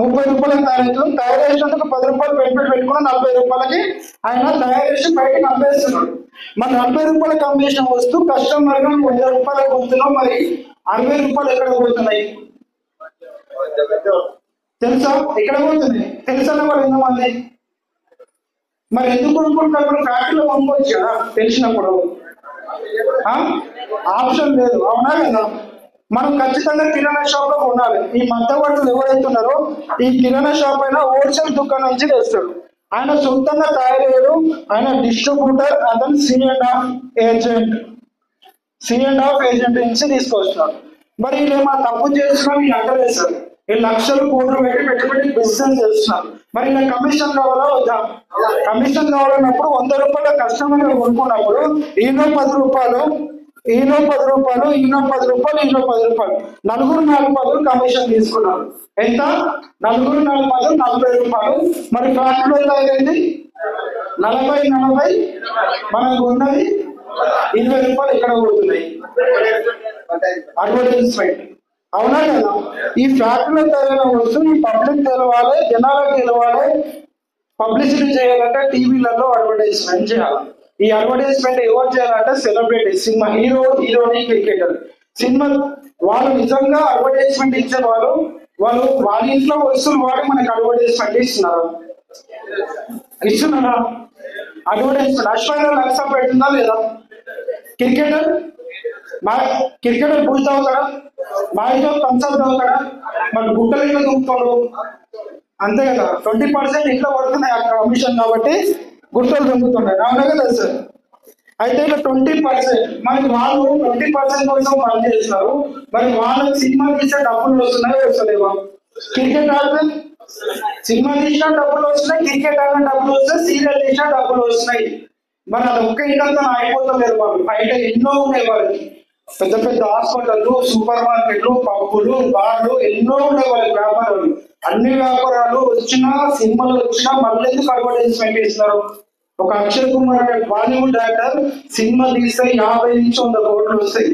30 రూపాయలకు తయారవుతుంది. తయారు చేసినందుకు 10 రూపాయలు బెనిఫిట్ పెట్టుకుని 40 రూపాయలకి ఆయన తయారు చేసి బయటకు అమ్మేస్తున్నాడు. మరి 40 రూపాయలకు అమ్మేసిన వస్తువు కస్టమర్ గా 100 రూపాయలకు కొంటున్నాం. మరి 60 రూపాయలు ఎక్కడ పోతున్నాయి తెలుసా? ఎక్కడ పోతున్నాయి తెలుసా? మరి ఎంతమంది మరి ఎందుకు కొనుక్కుంటున్నారు? ఫ్యాక్టరీలో కొనుక్కోవచ్చు కదా తెలిసినప్పుడు. ఆప్షన్ లేదు, అవునా కదా? మనం ఖచ్చితంగా కిరాణా షాప్ లో కొనాలి. ఈ మధ్యవర్తులు ఎవరైతే ఉన్నారో ఈ కిరాణా షాప్ అయినా హోల్సేల్ దుకాణం నుంచి తెస్తాడు. ఆయన సొంతంగా తయారు చేయడు, ఆయన డిస్ట్రిబ్యూటర్, అతను C&F ఏజెంట్ నుంచి తీసుకొస్తున్నాడు. మరి వీళ్ళు ఏమైనా తప్పు చేస్తున్నా వీళ్ళు అంటలేస్తారు. వీళ్ళు లక్షలు కోట్లు పెట్టి బిజినెస్ చేస్తున్నారు. మరి ఇలా కమిషన్ కావాలా వద్దా? కమిషన్ కావాలన్నప్పుడు 100 రూపాయల కస్టమర్ కొనుక్కున్నప్పుడు ఈయన 10 రూపాయలు, ఈయన 10 రూపాయలు, ఈయన 10 రూపాయలు, ఈయన 10 రూపాయలు, నలుగురు 4 పదులు కమిషన్ తీసుకున్నారు. ఎంత? నలుగురు 4 పదులు 40 రూపాయలు. మరి ఫ్యాక్టరీలో ఎంత అయింది? 40 మనకు ఉన్నది 20 రూపాయలు ఎక్కడ పోతున్నాయి? అడ్వర్టైజ్మెంట్, అవునా కదా? ఈ ఫ్యాక్టరీలో తయారైన వస్తువు ఈ పబ్లిక్ తెలవాలి, జనాలకు తెలవాలి. పబ్లిసిటీ చేయాలంటే టీవీలలో అడ్వర్టైజ్మెంట్ చేయాలి. ఈ అడ్వర్టైజ్మెంట్ ఎవరు చేయాలంటే celebrity, cinema hero, heroine, cricketer. Cinema వాళ్ళు నిజంగా అడ్వర్టైజ్మెంట్ ఇచ్చే వాళ్ళు వాళ్ళ ఇంట్లో వస్తువులు వాడి మనకి అడ్వర్టైజ్మెంట్ ఇస్తున్నారా? అడ్వర్టైజ్మెంట్ అశ్వర్య లక్ష పెడుతుందా లేదా? క్రికెటర్ బూజ్ అవుతాడా? మా ఇంట్లో కన్సల్ట్ అవుతాడా? మరి గుట్టలు ఇంట్లో దుంపుతాడు అంతే కదా. 20% ఇంట్లో పడుతున్నాయి ఆ కమిషన్ కాబట్టి గుట్టలు దుంపుతున్నాయి, అవునా కదా సార్? అయితే ఇలా 20% మనకి వాళ్ళు 20% కోసం పని చేస్తున్నారు. మరి వాళ్ళకి సినిమా తీసే డబ్బులు వస్తున్నాయి వస్తలేవా? క్రికెట్ ఆడితే సినిమా తీసినా డబ్బులు వస్తున్నాయి, క్రికెట్ ఆడినా డబ్బులు వస్తాయి, సీరియల్ తీసినా డబ్బులు వస్తున్నాయి. మరి అది ఒక్క ఇంకంతా అయిపోతలేదు. వాళ్ళు బయట ఎన్నో ఉన్నాయి, వాళ్ళకి పెద్ద పెద్ద హాస్పిటల్లు, సూపర్ మార్కెట్లు, పబ్బులు, బార్లు ఎన్నో ఉన్నాయి వాళ్ళకి వ్యాపారాలు. అన్ని వ్యాపారాలు వచ్చినా, సినిమాలు వచ్చినా మళ్ళీ ఎందుకు అడ్వర్టైజ్మెంట్ ఇస్తున్నారు? ఒక అక్షయ్ కుమార్ అనే బాలీవుడ్ యాక్టర్ సినిమా తీస్తే 50 నుంచి 100 కోట్లు వస్తాయి.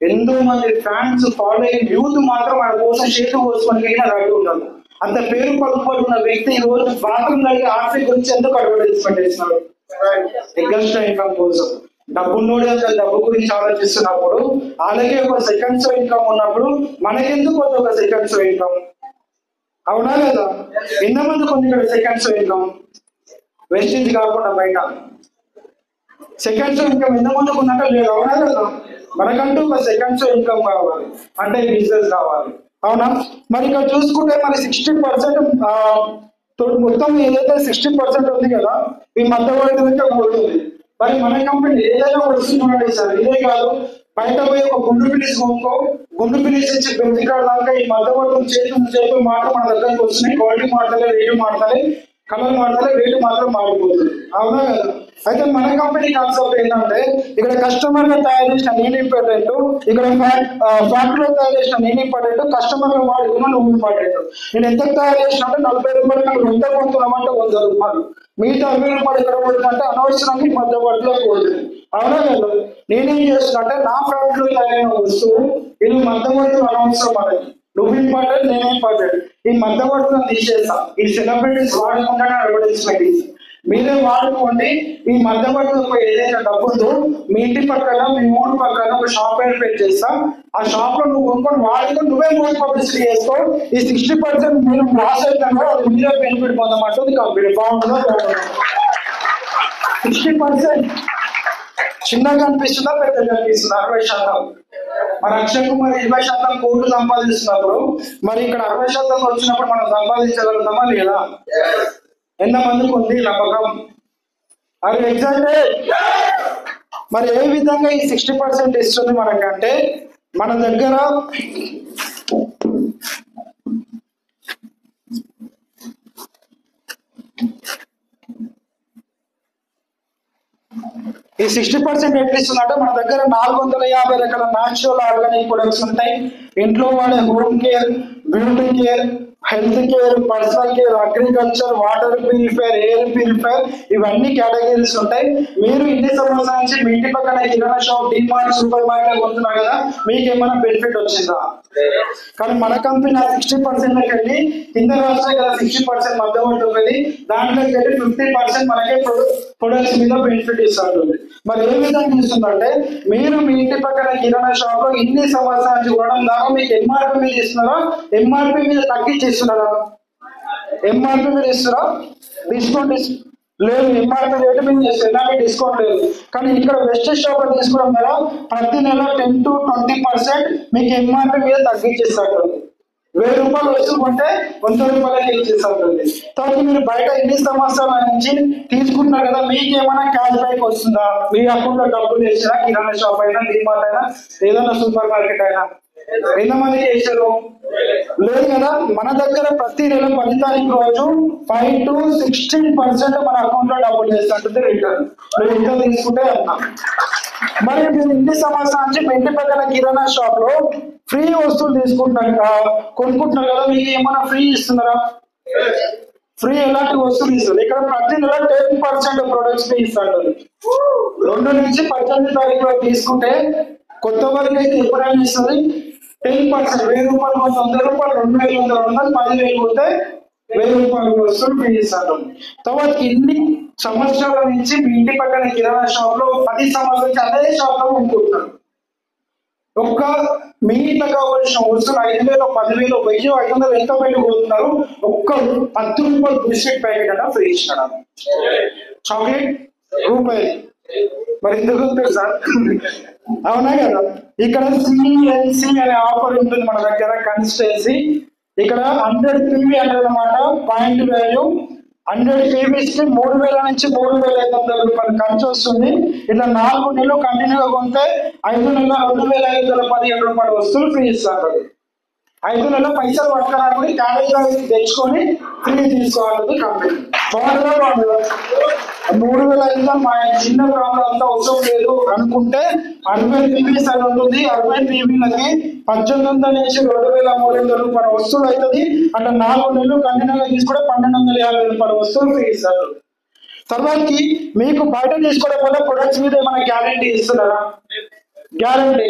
ఎంతో మంది ఫ్యాన్స్, ఫాలోయింగ్, యూత్ మాత్రం ఆయన కోసం చేతి కోసుకొని రెడీ ఉన్నారు. అంత పేరు పలుకుబడున్న వ్యక్తి ఈ రోజు బాత్రూమ్ లాగా ఆర్టిక్ గురించి ఎందుకు అడ్వర్టైజ్మెంట్ చేస్తున్నారు? ఎగ్జాస్ట్ ఇన్కమ్ కోసం. డబ్బున్నోడే డబ్బు గురించి ఆలోచిస్తున్నప్పుడు, అలాగే ఒక సెకండ్ షో ఇన్కమ్ ఉన్నప్పుడు మనకెందుకు ఒక సెకండ్ షో ఇన్కమ్? అవునా లేదా? ఎంతమంది కొన్ని ఇక్కడ సెకండ్ షో ఇన్కమ్ వెస్టింజ్ కాకుండా బయట సెకండ్ షో ఇన్కమ్ ఎంతమందికి ఉన్నట్టు లేదు. అవునా లేదా? మనకంటూ ఒక సెకండ్ షో ఇన్కమ్ కావాలి అంటే బిజినెస్ కావాలి. అవునా? మరి ఇక్కడ చూసుకుంటే మరి 60% మొత్తం ఏదైతే 60% ఉంది కదా, ఈ మధ్యవర్తి ఉంటుంది. మరి మన కంపెనీ ఏదైనా వస్తున్నాడే సార్, ఇదే కాదు, బయట పోయి ఒక గుండు పిలిచి కొనుక్కో, గుండు పిలిచి ఇచ్చి బెంజికాడ దాకా ఈ మధ్యవర్తులు చేతులు మాత్రం మన దగ్గరకు వస్తున్నాయి. క్వాలిటీ మాడతలే, రేటు మాడతలే, కలర్ మాడతలే, రేటు మాత్రం మారిపోతుంది. అవునా కదా? అయితే మన కంపెనీ కాన్సెప్ట్ ఏంటంటే, ఇక్కడ కస్టమర్ గా తయారు చేసిన నేను ఇంపార్టెంట్, ఇక్కడ ఫ్యాక్టరీలో తయారు చేసిన నేను ఇంపార్టెంట్, కస్టమర్ గా వాడుకున్నా నువ్వు ఇంపార్టెంట్. నేను ఎంత తయారు చేసిన అంటే 40 రూపాయలు, నాకు ఎంత కొంటున్నామంటే 100 రూపాయలు, మిగతా 20 రూపాయలు ఎక్కడ పోతుందంటే అనవసరంగా మధ్య పట్టులో పోతుంది. అవునా కదా? నేనేం చేస్తున్నా అంటే, నా ఫ్యాక్టరీలో తయారైన వస్తువు ఇది మధ్యవర్తులు అనవసరం మనకి. నువ్వు ఇంపార్టెంట్, నేను ఇంపార్టెంట్. ఈ మధ్యవర్తులను తీసేస్తా. ఈ సెలబ్రిటీస్ వాడకుండానే అడ్వర్టైజ్మెంట్ మీరే వాడుకోండి. ఈ మధ్యవర్తులకు ఏదైతే డబ్బు ఉందో మీ ఇంటి పక్కన, మీ ఊరు పక్కన ఒక షాప్ ఏర్పాటు చేస్తా. ఆ షాప్ లో నువ్వు కొనుక్కొని వాడుకొని నువ్వే మూడు పబ్లిసిటీ చేసుకో. ఈ 60% మీరు లాస్ అవుతారో అది మీరే బెనిఫిట్ పొందమంటుంది కంపెనీ. బాగుంటుందా? 60% చిన్నగా అనిపిస్తుందా, పెద్దగా అనిపిస్తుందా? 60%. మరి అక్షయ్ కుమార్ 20% కోట్లు సంపాదిస్తున్నప్పుడు, మరి ఇక్కడ 60% వచ్చినప్పుడు మనం సంపాదించగలుగుతామా లేదా? ఎంతమందికి ఉంది నమ్మకం? అది ఎగ్జాక్ట్. మరి ఏ విధంగా ఈ 60% ఇస్తుంది మనకంటే, మన దగ్గర ఈ 60% ఎట్లా ఇస్తుందంటే, మన దగ్గర 450 రకాల న్యాచురల్ ఆర్గానిక్ ప్రొడక్ట్స్ ఉంటాయి. ఇంట్లో వాడే home care, beauty care, health care, personal care, agriculture, water purifier, air purifier, ఇవన్నీ కేటగిరీస్ ఉంటాయి. మీరు ఇన్ని సంవత్సరాల నుంచి మీ ఇంటి పక్కన కిరాణా షాప్, డిమార్ట్, సూపర్ మార్కెట్ కొంటున్నారు కదా, మీకు ఏమైనా బెనిఫిట్ వచ్చిందా? కానీ మన కంపెనీ 60% వెళ్ళి కింద రాష్ట్రాలు కదా 60% మధ్యవర్తి ఉంటుంది, దాంట్లోకి వెళ్ళి 50% మనకే ప్రొడక్ట్స్ మీద బెనిఫిట్ ఇస్తుంది. మరి ఏ విధంగా ఇస్తుందంటే, మీరు మీ ఇంటి పక్కన కిరాణా షాప్ లో ఇన్ని సంవత్సరాల నుంచి కొనడం ద్వారా మీకు ఎంఆర్పి మీద ఇస్తున్నారా, ఎంఆర్పి మీద తగ్గించి ఇస్తున్నారా? ఎంఆర్పి మీద ఇస్తారా? డిస్కౌంట్ లేదు. ఎంఆర్పి రేటు మీద చేస్తారు, ఎలాంటి డిస్కౌంట్ లేదు. కానీ ఇక్కడ వెస్టేజ్ షాప్ లో తీసుకోవడం ద్వారా ప్రతి నెల 10 to 20% మీకు ఎంఆర్పి మీద తగ్గించేస్తారు. 1000 రూపాయలు వస్తువు కొంటే 100 రూపాయలకి ఇచ్చేస్తారు. తర్వాత మీరు బయట ఎన్ని సంవత్సరాల నుంచి తీసుకుంటున్నారు కదా, మీకు ఏమైనా క్యాష్ బ్యాక్ వస్తుందా? మీ అకౌంట్ లో డబ్బులు వేసినా, కిరాణా షాప్ అయినా, డిమార్ట్ అయినా, ఏదైనా సూపర్ మార్కెట్ అయినా ఎంతమంది చేశారు? లేదు కదా. మన దగ్గర ప్రతి నెల 10 తారీఖు రోజు 5 to 16% మన అకౌంట్ లో డబ్బులు వేస్తుంటుంది రిటర్న్. మీరు ఎంత తీసుకుంటే అన్నా. మరి మీరు ఇన్ని సంవత్సరాల నుంచి ఇంటి పక్కన కిరాణా షాప్ లో ఫ్రీ వస్తువులు తీసుకుంటున్నారు, కొనుక్కుంటున్నారు కదా, మీకు ఏమైనా ఫ్రీ ఇస్తున్నారా? ఫ్రీ ఎలాంటి వస్తువులు ఇస్తుంది? ఇక్కడ ప్రతి నెల 10% ప్రొడక్ట్స్ ఫ్రీ ఇస్తారు. 2 నుంచి 18 తారీఖు తీసుకుంటే కొత్త వారికి అయితే ఎప్పుడైనా ఇస్తుంది 10%. 1000 రూపాయలు, 100 రూపాయలు, 2100, 10,000 పోతే 1000 రూపాయలు వస్తువులు ఫ్రీ ఇస్తారు. తర్వాత ఇన్ని సంవత్సరాల నుంచి మీ ఇంటి పక్కన కిరాణా షాప్ లో 10 సంవత్సరాల నుంచి అదే షాప్ లో కొనుక్కుంటున్నారు. ఒక్క మీ ఇంట్లో కావాల్సిన వస్తువులు 5,000, 10,000, 1000, 500 ఎంత పెట్టి పోతున్నారు. ఒక్క 10 రూపాయలు బిస్కెట్ ప్యాకెట్ అన్నా ఫ్రీ ఇచ్చినాడు. చాక్లెట్ రూపాయి. మరి ఎందుకు సార్? అవునా కదా. ఇక్కడ సిఎన్సి అనే ఆఫర్ ఉంటుంది మన దగ్గర. కన్సిస్టెన్సీ ఇక్కడ 100 PV అన్నమాట పాయింట్ వాల్యూ. 100 PVs కి 3,000 నుంచి 3,500 రూపాయలు ఖర్చు వస్తుంది. ఇట్లా 4 నెలలు కంటిన్యూగా కొంటే 5 నెలల 2,517 రూపాయల వస్తువులు ఫ్రీ ఇస్తారు. 5 నెలల పైసలు పట్టుకురాకుండా క్యారేజ్ తెచ్చుకొని తిరిగి తీసుకోవాలి కంపెనీ. బాగుంటుందా? 3,500 మా చిన్న ప్రాబ్లం అంతా అవసరం లేదు అనుకుంటే 60 పీవీస్ అని ఉంటుంది. 60 పీవీలకి 1,800 నుంచి 2,300 రూపాయల వస్తువులు అవుతుంది. అట్లా 4 నెలలు కంటిన్యూగా తీసుకుంటే 1,250 రూపాయల వస్తువులు ఫ్రీ ఇస్తారు. తర్వాతకి మీకు బయట తీసుకోవడం వల్ల ప్రొడక్ట్స్ మీద ఏమైనా గ్యారంటీ ఇస్తున్నారా? గ్యారంటీ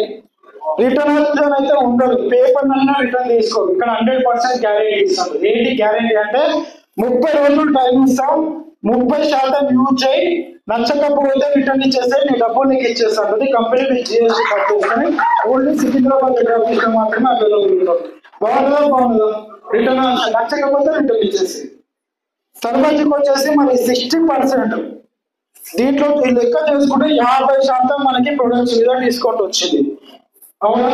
రిటర్న్ ఆప్షన్ అయితే ఉండదు. పేపర్ అయినా రిటర్న్ తీసుకోరు. ఇక్కడ 100% గ్యారంటీ ఇస్తాం. ఏంటి గ్యారంటీ అంటే 30 రోజులు టైం ఇస్తాం. 30% యూజ్ చేయి, నచ్చకపోతే రిటర్న్ ఇచ్చేస్తే నీ డబ్బులు నీకు ఇచ్చేస్తాను. కంపెనీ మీకు జిఎస్టీ కట్ చేసుకొని ఓన్లీ సికింద్రాబాద్ ఆఫీస్లో మాత్రమే అవైలబుల్ ఉంటాం. బాగుందా? రిటర్న్ ఆప్షన్ నచ్చకపోతే రిటర్న్ ఇచ్చేసి. తర్వాతకి వచ్చేసి మరి 60% దీంట్లో లెక్క చేసుకుంటే 50% మనకి ప్రొడక్ట్స్ మీద డిస్కౌంట్ వచ్చింది. అవునా?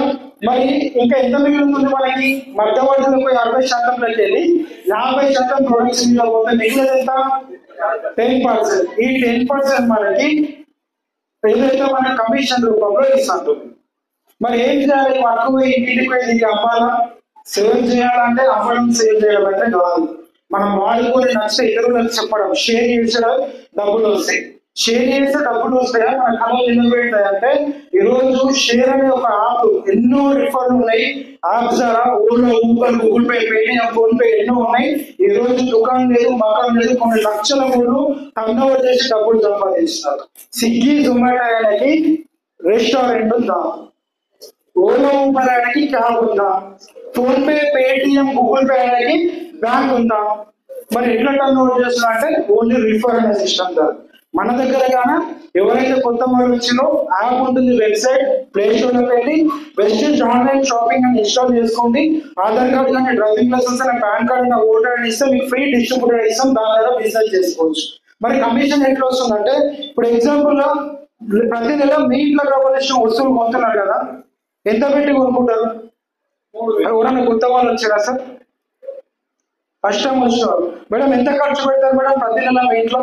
మరి ఇంకా ఎంత మిగులుతుంది మనకి? మధ్యవర్తులకు 60%లోకి వెళ్ళి 50% ప్రొడక్ట్స్ మీద పోతే మిగిలిన ఎంత? 10%. ఈ 10% మనకి ఏదైతే మన కమిషన్ రూపంలో ఇస్తాం. మరి ఏం చేయాలి? వర్క్ ఇంటికి పోయి అమ్మాలా? సేల్ చేయాలంటే అమ్మడం సేల్ చేయడం అంటే కాదు. మనం వాడుకొని నచ్చితే ఇతరులకు చెప్పడం, షేర్ చేసడం, డబ్బులు వస్తాయి. షేర్ చేస్తే డబ్బులు వస్తాయా? మన కళలు ఎందుకు పెడతాయంటే ఈరోజు షేర్ అనే ఒక యాప్ ఎన్నో రిఫర్లు ఉన్నాయి. యాప్స్ ద్వారా Ola, Uber, Google Pay, Paytm, PhonePe ఎన్నో ఉన్నాయి. ఈ రోజు దుకాణం లేదు, మకాన్ లేదు, కొన్ని లక్షల మూడు టర్న్ ఓవర్ చేసి డబ్బులు సంపాదిస్తున్నారు. స్విగ్గీ, జొమాటో ఆయనకి రెస్టారెంట్ ఉందా? ఓలో, ఊబర్ ఆయనకి క్యాబ్ ఉందా? Phone pay, Paytm, Google pay ఆయనకి బ్యాంక్ ఉందా? మరి ఎట్లా టర్న్ ఓవర్ చేస్తున్నా అంటే ఓన్లీ రిఫర్ అనే సిస్టమ్ ద్వారా. మన దగ్గర కానీ ఎవరైతే కొత్త వాళ్ళు వచ్చినో యాప్ ఉంటుంది, వెబ్సైట్ ప్లే స్టోర్ లో వెళ్ళి వెస్టేజ్ ఆన్లైన్ షాపింగ్ అని ఇన్స్టాల్ చేసుకోండి. ఆధార్ కార్డు కానీ డ్రైవింగ్ లైసెన్స్ అని పాన్ కార్డు అని ఓటర్ అని ఇస్తే మీకు ఫ్రీ డిస్ట్రిబ్యూటర్ ఇస్తాం. దాని ద్వారా బిజినెస్ చేసుకోవచ్చు. మరి కమిషన్ ఎట్లా వస్తుందంటే ఇప్పుడు ఎగ్జాంపుల్ గా ప్రతి నెల మీ ఇంట్లో కావాల్సిన వస్తువులు కొంటున్నారు కదా, ఎంత పెట్టి కొనుక్కుంటారు? ఎవరన్నా కొత్త వాళ్ళు వచ్చారా సార్? ఫస్ట్ టైం వచ్చినారు. మేడం ఎంత ఖర్చు పెడతారు మేడం ప్రతి నెల మీ ఇంట్లో?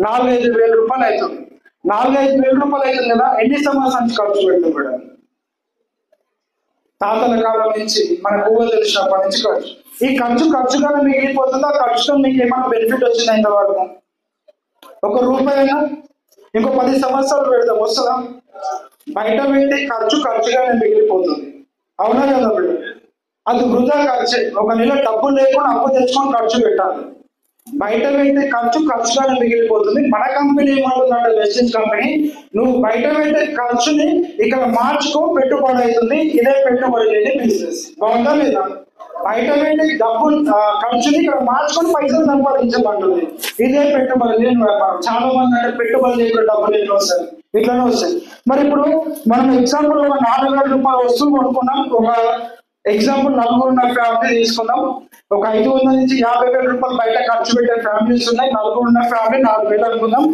4-5 వేల రూపాయలు అవుతుంది. 4-5 వేల రూపాయలు అవుతుంది కదా. ఎన్ని సంవత్సరాల నుంచి ఖర్చు పెడతాం మేడం? తాతల కాలం నుంచి మన పువ్వు తెలిసినప్పటి నుంచి ఖర్చు. ఈ ఖర్చుగానే మిగిలిపోతుంది. ఆ ఖర్చుతో మీకు ఏమైనా బెనిఫిట్ వచ్చిందా ఇంతవరకు? 1 రూపాయి అయినా ఇంకో 10 సంవత్సరాలు పెడతాం, వస్తుందా? బయట పెట్టి ఖర్చుగానే మిగిలిపోతుంది. అవునా కదా మేడం? అది వృధా ఖర్చే. ఒక నెల డబ్బులు లేకుండా అప్పు తెచ్చుకొని ఖర్చు పెట్టాలి. బయట పెట్టే ఖర్చుగానే మిగిలిపోతుంది. మన కంపెనీ ఏమంటుందంటే వెస్టేజ్ కంపెనీ, నువ్వు బయట పెట్టే ఖర్చుని ఇక్కడ మార్చుకో, పెట్టుబడి అవుతుంది. ఇదే పెట్టుబడి లేని బిజినెస్. బాగుందా లేదా? బయట పెట్టే ఖర్చుని ఇక్కడ మార్చుకొని పైసలు సంపాదించబడుతుంది. ఇదే పెట్టుబడి లేని వ్యాపారం. చాలా మంది అంటే పెట్టుబడి లేకుండా డబ్బులు ఎట్లా వస్తాయి? ఇట్లానే వస్తాయి. మరి ఇప్పుడు మనం ఎగ్జాంపుల్ ఒక 4,000 రూపాయల వస్తువులు కొనుక్కున్నాం. ఒక ఎగ్జాంపుల్ 4 ఫ్యామిలీ తీసుకుందాం. ఒక 500 నుంచి 50,000 రూపాయలు బయట ఖర్చు పెట్టే ఫ్యామిలీస్ ఉన్నాయి. 4 ఫ్యామిలీ 4,000 అనుకుందాం.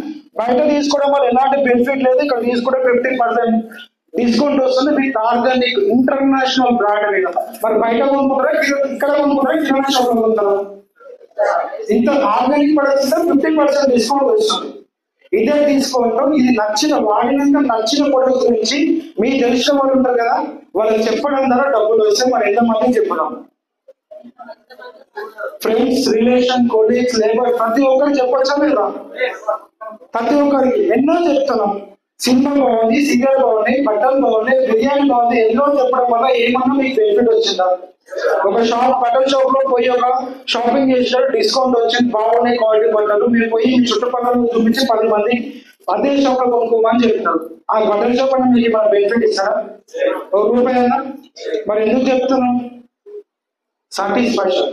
బయట తీసుకోవడం వల్ల ఎలాంటి బెనిఫిట్ లేదు. ఇక్కడ తీసుకుంటే 15% డిస్కౌంట్ వస్తుంది. మీకు ఆర్గానిక్ ఇంటర్నేషనల్ బ్రాండ్ మీద. మరి బయట కొనుక్కుంటారా, ఇక్కడ కొనుక్కుంటారా, ఇంటర్నేషనల్ కొనుక్కుంటారా? ఇంత ఆర్గానిక్ ప్రొడక్ట్స్ 50% డిస్కౌంట్ వస్తుంది. ఇదే తీసుకోవడం, ఇది వాడినాక నచ్చిన ప్రొడక్ట్ గురించి మీకు తెలిసిన వాళ్ళు ఉంటారు కదా, వాళ్ళకి చెప్పడం ద్వారా డబ్బులు వస్తే మరి ఎంతమంది చెప్పడం? ఫ్రెండ్స్, రిలేషన్, కొలీగ్స్, లేబర్ ప్రతి ఒక్కరికి చెప్పొచ్చా లేదా? ప్రతి ఒక్కరికి ఎన్నో చెప్తున్నాం. సినిమా బాగుంది, సీరియల్ బాగున్నాయి, బట్టలు బాగున్నాయి, బిర్యానీ బాగుంది, ఎన్నో చెప్పడం వల్ల ఏమన్నా మీకు బెనిఫిట్ వచ్చిందా? ఒక బట్టల షాప్ లో పోయి ఒక షాపింగ్ చేసినారు, డిస్కౌంట్ వచ్చింది, బాగున్నాయి క్వాలిటీ బట్టలు, మీరు పోయి మీ చుట్టుపక్కల చూపించి 10 మంది అదే షాప్ లో కొనుక్కోమని చెప్తున్నారు. ఆ బట్టల షాప్ అని మీకు మన బెనిఫిట్ ఇస్తారా? 1 రూపాయి అయినా? మరి ఎందుకు చెప్తున్నాం? సాటిస్ఫాక్షన్.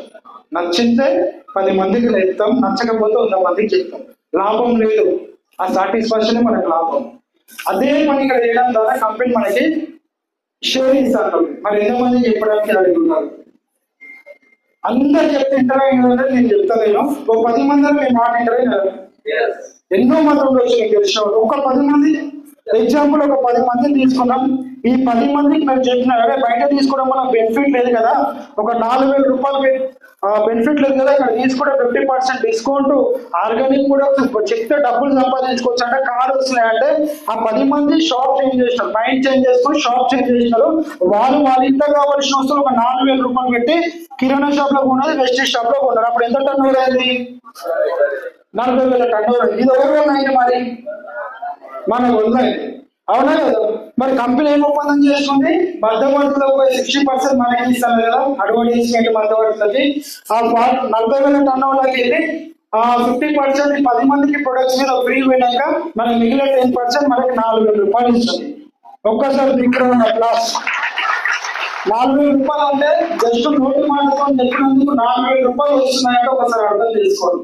నచ్చితే 10 మందికి చెప్తాం, నచ్చకపోతే 100 మందికి చెప్తాం. లాభం లేదు. ఆ సాటిస్ఫాక్షన్ మనకు లాభం. అదే పని ఇక్కడ చేయడం ద్వారా కంపెనీ మనకి షేర్ ఇస్తారు. మరి ఎంతమంది చెప్పడానికి అడుగుతున్నారు? అందరు చెప్తే ఇంటర్వ్యూ నేను చెప్తాను. ఒక 10 మంది మేము మాట ఇంటర్వ్యూ ఎన్నో మంది ఉండొచ్చు మీకు తెలిసిన. ఒక 10 మంది ఎగ్జాంపుల్ ఒక 10 మందిని తీసుకున్నాం. ఈ 10 మందికి మేము చెప్పిన బయట తీసుకోవడం వల్ల బెనిఫిట్ లేదు కదా, ఒక 4,000 రూపాయలు బెనిఫిట్ లేదు కదా, ఇక్కడ తీసుకుంటే 50% డిస్కౌంట్, ఆర్గానిక్ కూడా చెప్తే డబ్బులు సంపాదించుకోవచ్చు అంటే కార్డు వస్తున్నాయంటే ఆ 10 మంది షాప్ చేంజ్ చేసినారు, మైండ్ చేంజ్ చేసుకొని షాప్ చేంజ్ చేసినారు. వాళ్ళ ఇంట్లో కావాల్సిన వస్తువులు ఒక 4,000 రూపాయలు పెట్టి కిరాణా షాప్ లో కొన్నది వెస్టేజ్ షాప్ లో కొన్నారు. అప్పుడు ఎంత టర్న్ ఓవర్ అయింది? 40,000 టర్న్ ఓవర్. ఇది ఎవరి వల్ల అయింది? మరి మన వల్ల అయింది, అవునా కదా? మరి కంపెనీ ఏం ఒప్పందం చేసుకుంది? మధ్యవర్తులకు 60% మనకి ఇస్తాను కదా, అడ్వర్టైజ్మెంట్ మధ్యవర్తులకి. ఆ 40,000 టర్న్ ఓవర్కి వెళ్ళి 50% 10 మందికి ప్రొడక్ట్స్ మీద ఫ్రీ పోయినాక మనకి మిగిలిన 10% మనకి 4,000 రూపాయలు ఇస్తుంది. ఒక్కసారి దగ్గర క్లాస్ 4,000 రూపాయలు అంటే జస్ట్ నోటి మాటతో చెప్పినందుకు 4,000 రూపాయలు వస్తున్నాయంటే ఒకసారి అర్థం చేసుకోండి.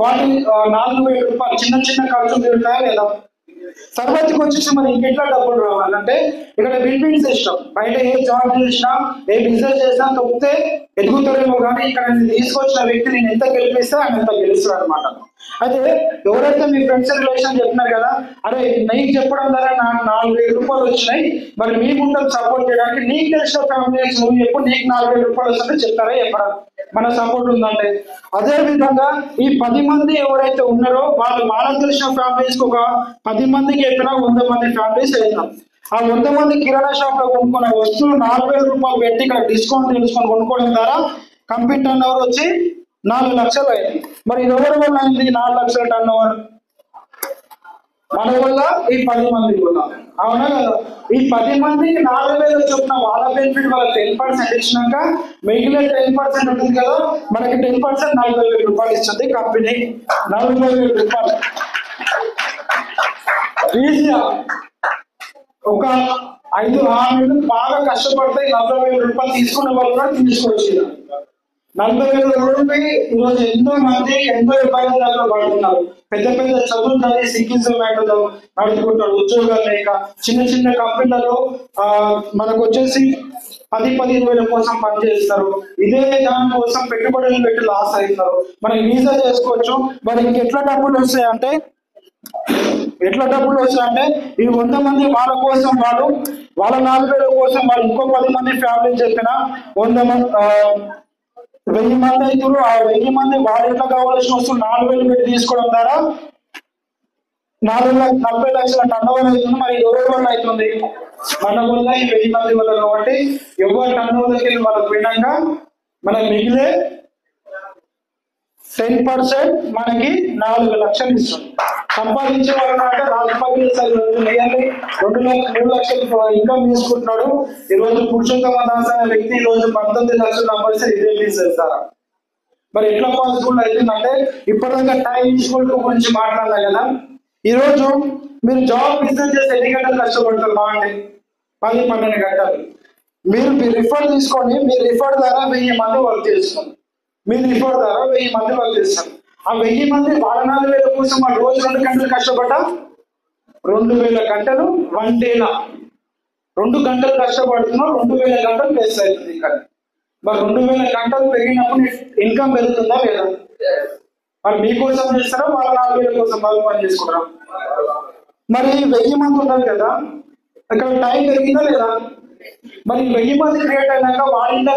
4,000 రూపాయలు చిన్న చిన్న ఖర్చులు తిరుగుతాయా లేదా? తర్వాతకి వచ్చేసి మరి ఇంకెట్లా డబ్బులు రావాలంటే ఇక్కడ విన్ సిస్టమ్. బయట ఏ జాబ్ చేసినా ఏ బిజినెస్ చేసినా తప్పితే ఎదుగుతారేమో కానీ ఇక్కడ నేను తీసుకొచ్చిన వ్యక్తి నేను ఎంత గెలిపిస్తే ఆయన ఎంత గెలుస్తాడు అనమాట. అయితే ఎవరైతే మీ ఫ్రెండ్స్ రిలేషన్ చెప్తున్నారు కదా, అరే నీకు చెప్పడం ద్వారా నాకు 4,000 రూపాయలు వచ్చినాయి, మరి మీ ముందు సపోర్ట్ చేయడానికి నీకు తెలిసిన ఫ్యామిలీస్ నువ్వు చెప్పు నీకు 4,000 రూపాయలు వస్తుంటే చెప్తారా చెప్పరా? మన సపోర్ట్ ఉందంటే. అదే విధంగా ఈ 10 మంది ఎవరైతే ఉన్నారో వాళ్ళు వాళ్ళకి తెలిసిన ఫ్యామిలీస్ ఒక 10 మందికి చెప్పినా 100 మంది ఫ్యామిలీస్ వెళ్తాం. ఆ 100 మంది కిరాణా షాప్ లో కొనుక్కున్న వస్తువులు 4,000 రూపాయలు పెట్టి ఇక్కడ డిస్కౌంట్ తెలుసుకొని కొనుక్కోవడం ద్వారా కంపెనీ టర్న్ ఓవర్ వచ్చి 4 లక్షలు అయింది. మరి ఇది ఎవరి వల్ల అయింది 4 లక్షల టర్న్ ఓవర్? మన వల్ల, ఈ 10 మంది వల్ల, అవునా కదా? ఈ 10 మందికి 4,000 చొప్పున వాళ్ళ బెనిఫిట్ వాళ్ళ 10% ఇచ్చినాక మిగిలిన 10% ఉంటుంది కదా, మనకి 10% 40,000 రూపాయలు ఇస్తుంది కంపెనీ. 40,000 రూపాయలు ఈజీగా ఒక 5-6 నెలలు బాగా కష్టపడితే 40,000 రూపాయలు తీసుకున్న వాళ్ళు కూడా తీసుకోవచ్చు. 40,000 రూపాయలు ఈరోజు ఎంతో మంది ఎంతో ఇబ్బందులు పడుతున్నారు. పెద్ద పెద్ద చదువులు చదివి సిక్కింగ్ జొమాటోలో నడుపుకుంటారు, ఉద్యోగాలు లేక చిన్న చిన్న కంపెనీలలో మనకు వచ్చేసి 10-15 వేల కోసం పనిచేస్తారు. ఇదే దాని కోసం పెట్టుబడులు పెట్టి లాస్ అవుతారు. మనం వీసా చేసుకోవచ్చు. మరి ఇంకెట్లా డబ్బులు వస్తాయంటే ఈ 100 మంది వాళ్ళ కోసం వాళ్ళ 4,000 కోసం వాళ్ళు ఇంకో 10 మంది ఫ్యామిలీ చెప్పిన 100 మంది 1000 మంది అవుతారు. ఆ 1000 మంది వాళ్ళ ఎట్లా కావాల్సిన వస్తువులు 4,000 పెట్టి తీసుకోవడం ద్వారా 40 లక్షల టర్న్ ఓవర్ అవుతుంది. మరి ఎవరి వల్ల అవుతుంది? మన వల్ల, ఈ 1000 మంది వల్ల. కాబట్టి ఎవరి టర్న్ ఓవర్కి వెళ్ళి వాళ్ళకి పోయినాక మనకి మిగిలే 10% మనకి 4 లక్షలు ఇస్తుంది. సంపాదించే వాళ్ళు అంటే రాజకీయ 2-3 లక్షలు ఇన్కమ్ తీసుకుంటున్నాడు. ఈ రోజు పురుషోత్తమ దాస్ అనే వ్యక్తి ఈ రోజు 19 లక్షలు సంపాదిస్తే ఇదే బిజినెస్ ద్వారా. మరి ఎట్లా పాసిబుల్ అవుతుందంటే ఇప్పటిదాకా టైం గురించి మాట్లాడలే కదా. ఈ రోజు మీరు జాబ్ బిజినెస్ చేసి ఎన్ని గంటలు కష్టపడతారు? బాగుంది 10-12 గంటలు. మీరు రిఫర్ తీసుకోండి, మీ రిఫర్ ద్వారా 1000 మంది వర్క్ చేస్తున్నారు. మీరు రిఫర్ ద్వారా 1000 మంది వర్క్ చేస్తారు. ఆ 1000 మంది వాళ్ళ 4,000 కోసం వాళ్ళు రోజు 2 గంటలు కష్టపడ్డా 2,000 గంటలు 1 డేలా 2 గంటలు కష్టపడుతున్నాం, 2,000 గంటలు వేస్ట్ అవుతుంది ఇక్కడ. మరి 2,000 గంటలు పెరిగినప్పుడు ఇన్కమ్ పెరుగుతుందా లేదా? మరి మీకోసం చేస్తారా వాళ్ళ 4,000 కోసం వాళ్ళు పని చేసుకుంటారా? మరి 1000 మంది ఉన్నారు కదా, ఇక్కడ టైం పెరిగిందా లేదా? మరి 1000 మంది క్రియేట్ అయినాక వాళ్ళ ఇంట్లో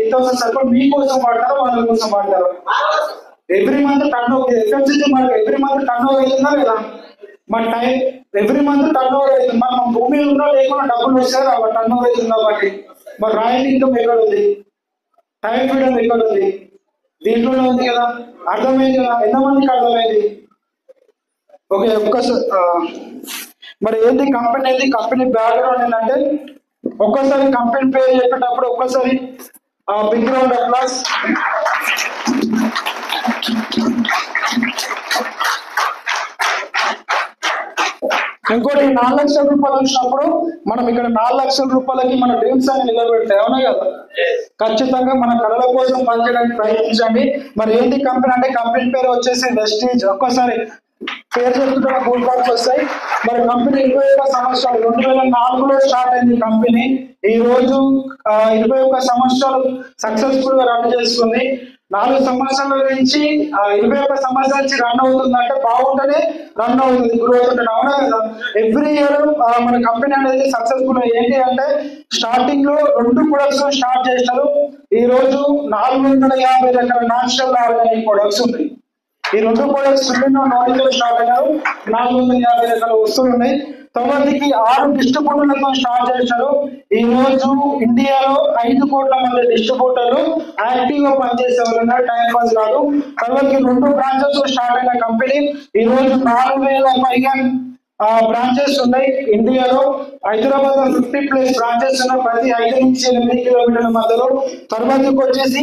ఎంత సరిపడి మీకోసం వాడతారా వాళ్ళ కోసం వాడతారా? Every month turn over FMCG మనకి ఎవ్రీ మంత్ టర్న్ ఓవర్ అవుతుందా లేదా? మన time every month turn over అవుతుంది. మనం భూమి ఉన్నా లేకుండా డబ్బులు వస్తారా టర్న్ ఓవర్ అవుతుంది కాబట్టి. మరి రాయల్ ఇన్కమ్ ఎక్కడ ఉంది? టైం ఫ్రీడమ్ ఎక్కడ ఉంది? దీంట్లోనే ఉంది కదా. అర్థమైంది కదా? ఎంతమందికి అర్థమైంది? ఓకే. మరి ఏంటి కంపెనీ? కంపెనీ బ్యాక్గ్రౌండ్ ఏంటంటే ఒక్కసారి కంపెనీ పేరు చెప్పేటప్పుడు ఒక్కసారి బిగ్ రౌండ్ అప్లాస్. ఇంకోటి 4 లక్షల రూపాయలు వచ్చినప్పుడు మనం ఇక్కడ 4 లక్షల రూపాయలకి మన డ్రీమ్స్ అని నిలబెడతాయి, అవునా కదా? ఖచ్చితంగా మన కళల కోసం పనిచేయడానికి ప్రయత్నించండి. మరి ఏంటి కంపెనీ అంటే కంపెనీ పేరు వచ్చేసి వెస్టీజ్. ఒక్కసారి పేరు చెప్తున్న గూడ్ బాక్స్ వస్తాయి. మరి కంపెనీ 21 సంవత్సరాలు 2004లో స్టార్ట్ అయింది కంపెనీ. ఈ రోజు 21 సంవత్సరాలు సక్సెస్ఫుల్ గా రన్ చేస్తుంది. 4 సంవత్సరాల నుంచి 21 సంవత్సరాల నుంచి రన్ అవుతుందంటే బాగుంటేనే రన్ అవుతుంది, గ్రోత్ ఉంటుంది. అవునా కదా? ఎవ్రీ ఇయర్ మన కంపెనీ అనేది సక్సెస్ఫుల్. ఏంటి అంటే స్టార్టింగ్ లో 2 ప్రొడక్ట్స్ స్టార్ట్ చేస్తారు. ఈ రోజు 450 రకాల న్యాచురల్ ఆర్గానిక్ ప్రొడక్ట్స్ ఉన్నాయి. ఈ 2 ప్రొడక్ట్స్ నాలుగు స్టార్ట్ అయ్యారు. 450 రకాల వస్తువులు ఉన్నాయి. తర్వాతకి 6 డిస్ట్రిబ్యూటర్లతో స్టార్ట్ చేశారు. ఈ రోజు ఇండియాలో 5 కోట్ల మంది డిస్ట్రిబ్యూటర్లు యాక్టివ్ గా పనిచేసే వాళ్ళు ఉన్నారు, టైం పాస్ కాదు. తర్వాత 2 బ్రాంచెస్ స్టార్ట్ అయిన కంపెనీ ఈ రోజు 4000 పైగా బ్రాంచెస్ ఉన్నాయి ఇండియాలో. హైదరాబాద్ లో 50+ బ్రాంచెస్ ఉన్నాయి, ప్రతి 5 నుంచి 8 కిలోమీటర్ల మధ్యలో. తర్వాతకి వచ్చేసి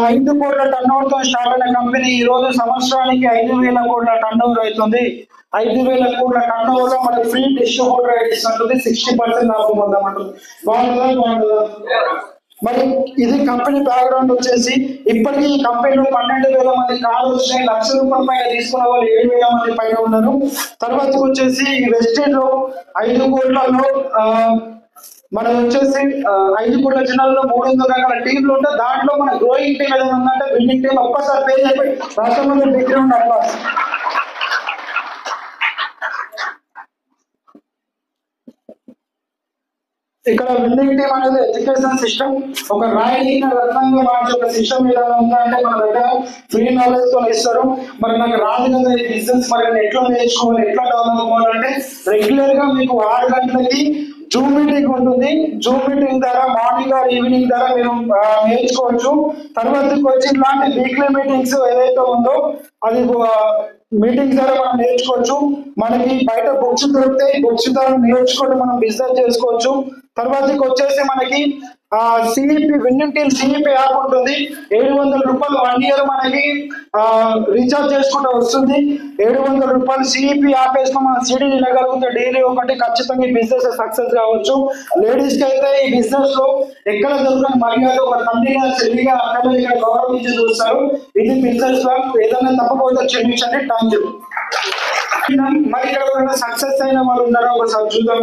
5 కోట్ల టర్న్ ఓవర్ తో స్టార్ట్ అయిన కంపెనీ ఈ రోజు సంవత్సరానికి 5,000 కోట్ల టర్న్ ఓవర్ అవుతుంది. 5,000 కోట్ల టర్న్ ఓవర్ లో మనకి ఫ్రీ డిస్ట్రిబ్యూటర్ రైట్స్ ఉంటుంది, 60% లాభం పొందామంటుంది. బాగుంటుందా? మరి ఇది కంపెనీ బ్యాక్గ్రౌండ్ వచ్చేసి ఇప్పటికీ ఈ కంపెనీలో 12,000 మంది కాల్ వచ్చినాయి. ₹1,00,000 పైన తీసుకున్న వాళ్ళు 7,000 మంది పైన ఉన్నారు. తర్వాతకి వచ్చేసి ఈ వెస్టేజ్ లో 5 కోట్లలో మనం వచ్చేసి 5 కోట్ల జనాల్లో 300 రకాల టీంలు ఉంటాయి. దాంట్లో మన గ్రోయింగ్ టీం ఏదైనా ఉందంటే విన్నింగ్ టీం. ఒక్కసారి పేజ్ అయిపోయి రాష్ట్రంలో బ్యాక్గ్రౌండ్ అట్లా ఇక్కడ విన్నింగ్ టీమ్ అనేది ఎడ్యుకేషన్ సిస్టమ్. ఒక రాయిని రత్నంగా మార్చే ఒక సిస్టమ్ ఏదైనా ఉందంటే మన దగ్గర ఫ్రీ నాలెడ్జ్ తో ఇస్తారు. మరి నాకు రాదు కదా ఈ బిజినెస్, మరి ఎట్లా నేర్చుకోవాలి, ఎట్లా డెవలప్ అవ్వాలంటే రెగ్యులర్ గా మీకు 6 గంటలకి జూమ్ మీటింగ్ ఉంటుంది. జూమ్ మీటింగ్ ద్వారా మార్నింగ్ ఆర్ ఈవినింగ్ ద్వారా మీరు నేర్చుకోవచ్చు. తర్వాతకి వచ్చి ఇలాంటి వీక్లీ మీటింగ్స్ ఏదైతే ఉందో అది మీటింగ్స్ ద్వారా మనం నేర్చుకోవచ్చు. మనకి బయట బుక్స్ దొరుకుతాయి, బుక్స్ ద్వారా నేర్చుకుంటూ మనం బిజినెస్ చేసుకోవచ్చు. తర్వాతకి వచ్చేసి మనకి సిఇపి విన్నింగ్ టీమ్ సిఇపి యాప్ ఉంటుంది. ₹700 1 ఇయర్ మనకి రీఛార్జ్ చేసుకుంటూ వస్తుంది. ₹700 సిఇపి యాప్ వేసుకుని మనం సిడి తినగలిగితే డైలీ ఒకటి ఖచ్చితంగా ఈ బిజినెస్ సక్సెస్ కావచ్చు. లేడీస్ కి అయితే ఈ బిజినెస్ లో ఎక్కడ దొరకని మర్యాద ఒక తండ్రిగా చెల్లిగా అక్కడిగా గౌరవించి చూస్తారు. ఇది బిజినెస్ లో ఏదైనా తప్పకపోతే క్షమించండి. Thank you. మరి ఇక్కడ సక్సెస్ అయిన వాళ్ళు ఉన్నారో ఒకసారి చూద్దాం.